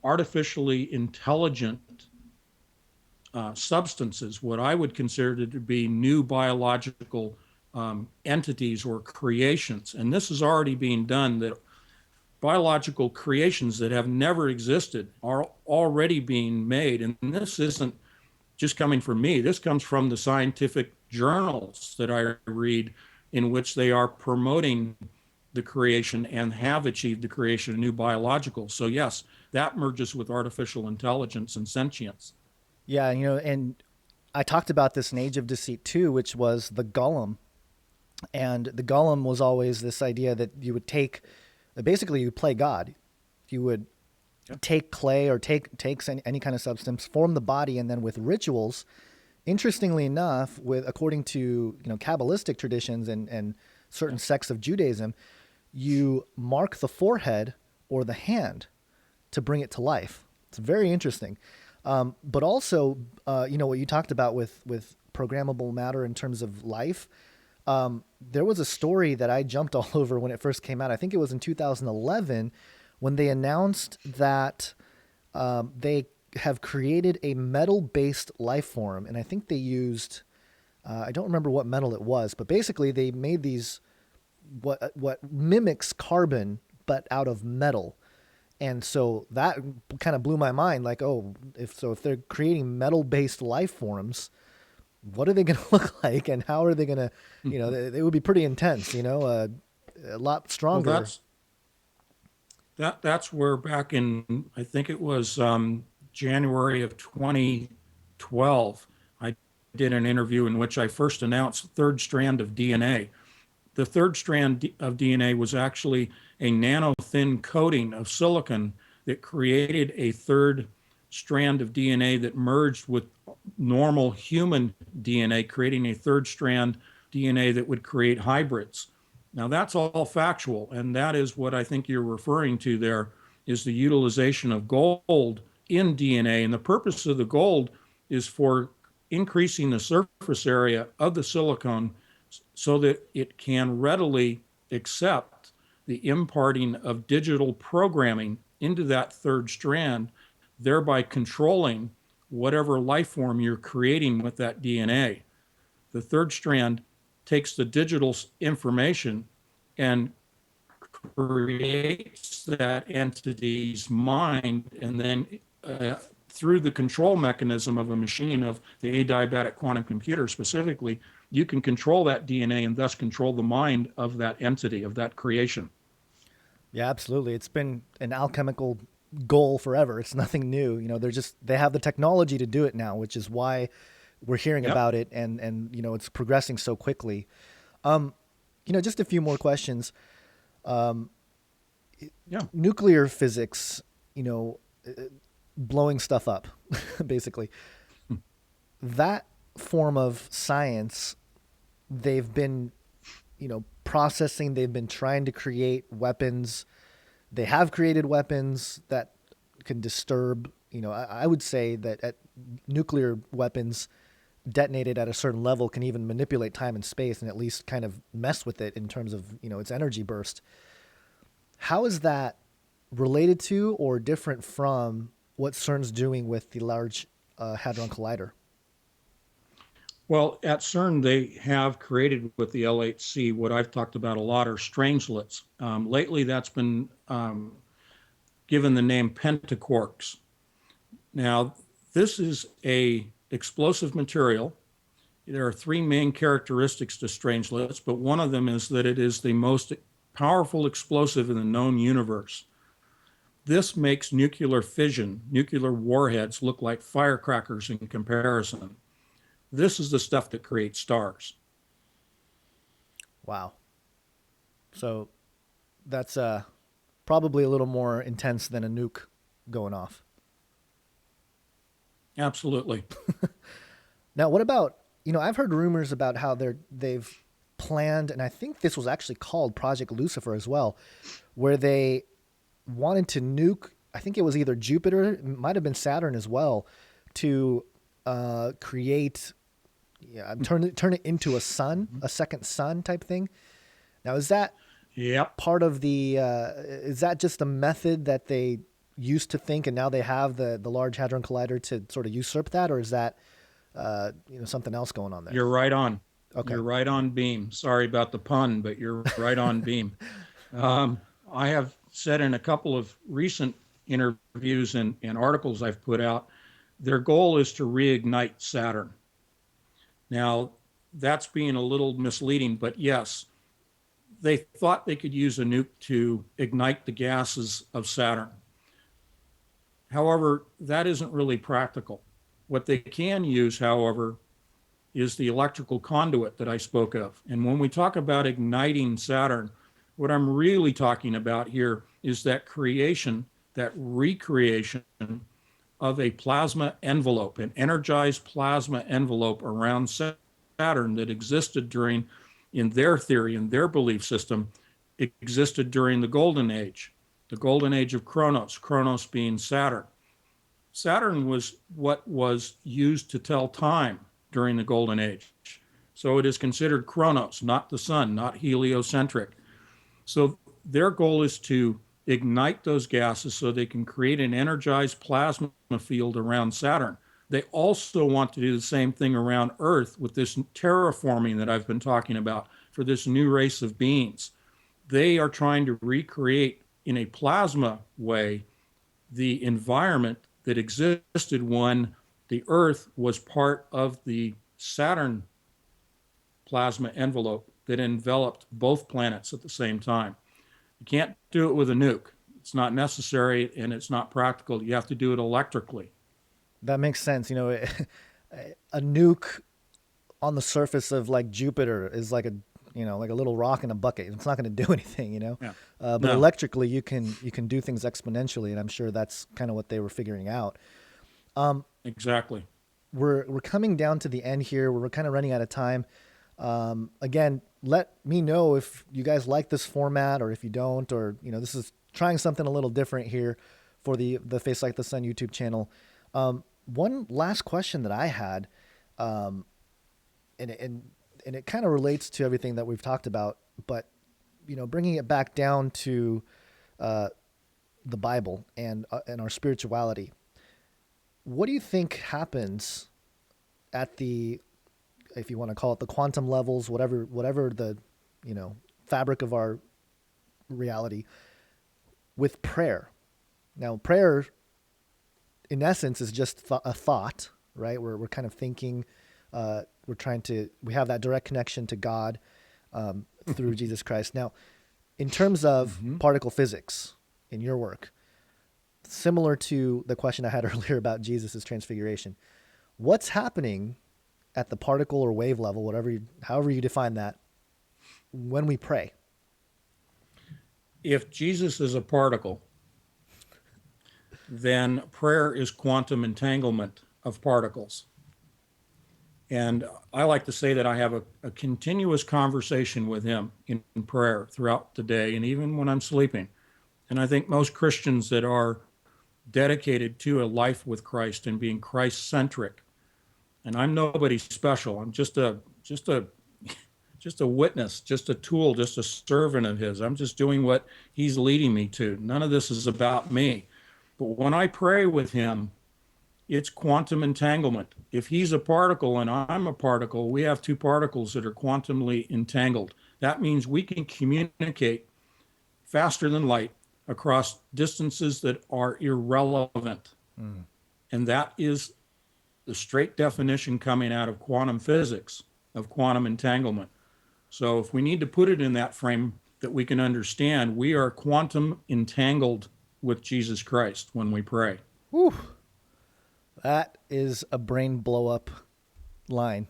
artificially intelligent substances, what I would consider to be new biological entities or creations. And this is already being done, that biological creations that have never existed are already being made. And this isn't just coming from me. This comes from the scientific journals that I read, in which they are promoting the creation and have achieved the creation of new biologicals. So yes, that merges with artificial intelligence and sentience. Yeah, and I talked about this in Age of Deceit too, which was the golem. And the golem was always this idea that you would take, basically you play God. You would take clay or take any kind of substance, form the body, and then with rituals, interestingly enough, according to Kabbalistic traditions and certain sects of Judaism, you mark the forehead or the hand to bring it to life. It's very interesting. But also, what you talked about with programmable matter in terms of life, there was a story that I jumped all over when it first came out. I think it was in 2011 when they announced that they have created a metal-based life form. And I think they used, I don't remember what metal it was, but basically they made these, what mimics carbon, but out of metal. And so that kind of blew my mind. Like, if they're creating metal-based life forms, what are they going to look like, and how are they going to, it would be pretty intense, a lot stronger. Well, that's where back in, I think it was January of 2012, I did an interview in which I first announced the third strand of DNA. The third strand of DNA was actually a nano-thin coating of silicon that created a third strand of DNA that merged with normal human DNA, creating a third strand DNA that would create hybrids. Now that's all factual, and that is what I think you're referring to there, is the utilization of gold in DNA. And the purpose of the gold is for increasing the surface area of the silicon so that it can readily accept the imparting of digital programming into that third strand, thereby controlling whatever life form you're creating with that DNA. The third strand takes the digital information and creates that entity's mind, and then through the control mechanism of a machine, of the adiabatic quantum computer specifically, you can control that DNA and thus control the mind of that entity, of that creation. Yeah, absolutely. It's been an alchemical goal forever. It's nothing new. They have the technology to do it now, which is why we're hearing about it, and it's progressing so quickly. Just a few more questions. Nuclear physics, blowing stuff up, basically. That form of science, they've been, processing, they've been trying to create weapons. They have created weapons that can disturb, I would say that nuclear weapons detonated at a certain level can even manipulate time and space and at least kind of mess with it in terms of, its energy burst. How is that related to or different from what CERN's doing with the Large Hadron Collider? Well, at CERN, they have created with the LHC what I've talked about a lot are strangelets. Lately, that's been given the name pentaquarks. Now, this is a explosive material. There are three main characteristics to strangelets, but one of them is that it is the most powerful explosive in the known universe. This makes nuclear fission, nuclear warheads, look like firecrackers in comparison. This is the stuff that creates stars. Wow. So that's probably a little more intense than a nuke going off. Absolutely. Now, what about, I've heard rumors about how they've planned, and I think this was actually called Project Lucifer as well, where they wanted to nuke, I think it was either Jupiter, it might have been Saturn as well, to create, turn it into a sun, a second sun type thing. Now, is that part of the, is that just a method that they used to think and now they have the Large Hadron Collider to sort of usurp that, or is that, something else going on there? You're right on. Okay. You're right on beam. Sorry about the pun, but you're right on beam. I have said in a couple of recent interviews and articles I've put out, their goal is to reignite Saturn. Now, that's being a little misleading, but yes, they thought they could use a nuke to ignite the gases of Saturn. However, that isn't really practical. What they can use, however, is the electrical conduit that I spoke of. And when we talk about igniting Saturn, what I'm really talking about here is that creation, that recreation of a plasma envelope, an energized plasma envelope around Saturn that existed during, in their theory, in their belief system, existed during the Golden Age of Kronos, Kronos being Saturn. Saturn was what was used to tell time during the Golden Age. So it is considered Kronos, not the sun, not heliocentric. So their goal is to ignite those gases so they can create an energized plasma field around Saturn. They also want to do the same thing around Earth with this terraforming that I've been talking about for this new race of beings. They are trying to recreate in a plasma way the environment that existed when the Earth was part of the Saturn plasma envelope that enveloped both planets at the same time. You can't do it with a nuke. It's not necessary and it's not practical. You have to do it electrically. That makes sense. You know, a nuke on the surface of like Jupiter is like a, you know, like a little rock in a bucket. It's not going to do anything, you know. Yeah. But No. electrically, you can do things exponentially, and I'm sure that's kind of what they were figuring out. Exactly. We're coming down to the end here. We're kind of running out of time. Again, let me know if you guys like this format or if you don't, or, you know, this is trying something a little different here for the Face Like the Sun YouTube channel. One last question that I had, and it kind of relates to everything that we've talked about, but, you know, bringing it back down to the Bible and our spirituality. What do you think happens at the, if you want to call it the quantum levels, whatever the, you know, fabric of our reality, with prayer? Now, prayer, in essence, is just a thought, right? We're kind of thinking, we have that direct connection to God through Jesus Christ. Now, in terms of particle physics in your work, similar to the question I had earlier about Jesus' transfiguration, what's happening at the particle or wave level, however you define that, when we pray? If Jesus is a particle, then prayer is quantum entanglement of particles. And I like to say that I have a continuous conversation with him in prayer throughout the day and even when I'm sleeping. And I think most Christians that are dedicated to a life with Christ and being Christ-centric, and I'm nobody special. I'm just a witness, just a tool, just a servant of his. I'm just doing what he's leading me to. None of this is about me. But when I pray with him, it's quantum entanglement. If he's a particle and I'm a particle, we have two particles that are quantumly entangled. That means we can communicate faster than light across distances that are irrelevant. And that is the straight definition coming out of quantum physics, of quantum entanglement. So if we need to put it in that frame that we can understand, we are quantum entangled with Jesus Christ when we pray. Whew. That is a brain blow up line.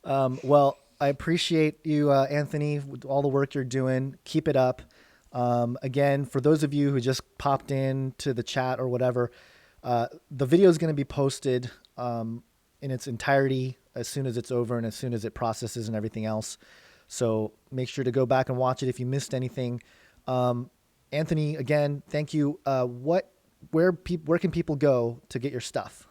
Well, I appreciate you, Anthony, with all the work you're doing. Keep it up. Again, for those of you who just popped in to the chat or whatever, the video is going to be posted in its entirety as soon as it's over and as soon as it processes and everything else. So make sure to go back and watch it if you missed anything. Anthony, again, thank you. Where can people go to get your stuff?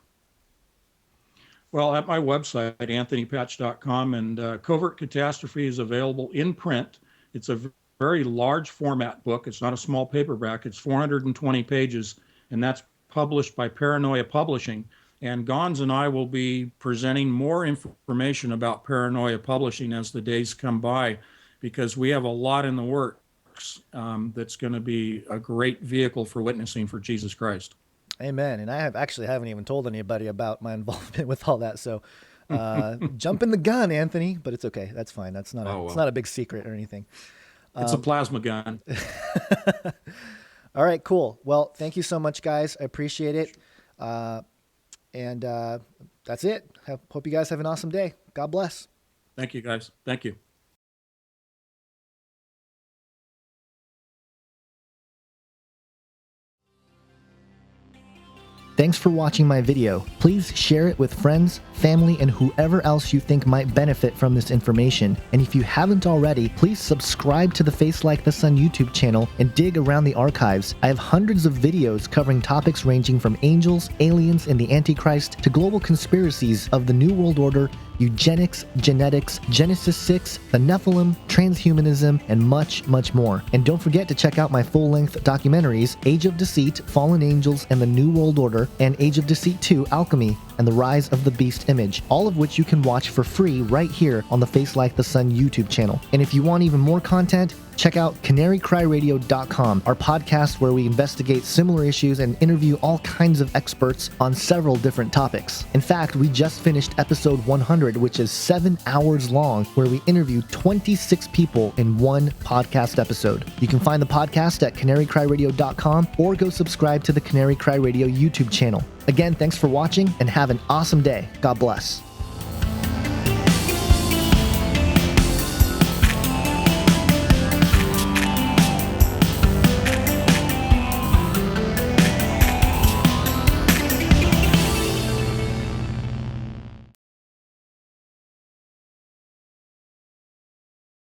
Well, at my website, anthonypatch.com, and Covert Catastrophe is available in print. It's a very large format book. It's not a small paperback. It's 420 pages, and that's published by Paranoia Publishing. And Gons and I will be presenting more information about Paranoia Publishing as the days come by, because we have a lot in the works that's going to be a great vehicle for witnessing for Jesus Christ. Amen. And I haven't even told anybody about my involvement with all that. So Jumping the gun, Anthony, but it's okay. That's fine. That's not Oh, it's well. not a big secret or anything. It's a plasma gun. All right, cool. Well, thank you so much, guys. I appreciate it. And that's it. Hope you guys have an awesome day. God bless. Thank you, guys. Thank you. Thanks for watching my video. Please share it with friends, family, and whoever else you think might benefit from this information. And if you haven't already, please subscribe to the Face Like the Sun YouTube channel and dig around the archives. I have hundreds of videos covering topics ranging from angels, aliens, and the Antichrist to global conspiracies of the New World Order, eugenics, genetics, Genesis 6, the Nephilim, transhumanism, and much, much more. And don't forget to check out my full-length documentaries, Age of Deceit, Fallen Angels, and the New World Order, and Age of Deceit 2, Alchemy, and the Rise of the Beast Image, all of which you can watch for free right here on the Face Like the Sun YouTube channel. And if you want even more content, check out canarycryradio.com, our podcast where we investigate similar issues and interview all kinds of experts on several different topics. In fact, we just finished episode 100, which is 7 hours long, where we interview 26 people in one podcast episode. You can find the podcast at canarycryradio.com or go subscribe to the Canary Cry Radio YouTube channel. Again, thanks for watching and have an awesome day. God bless.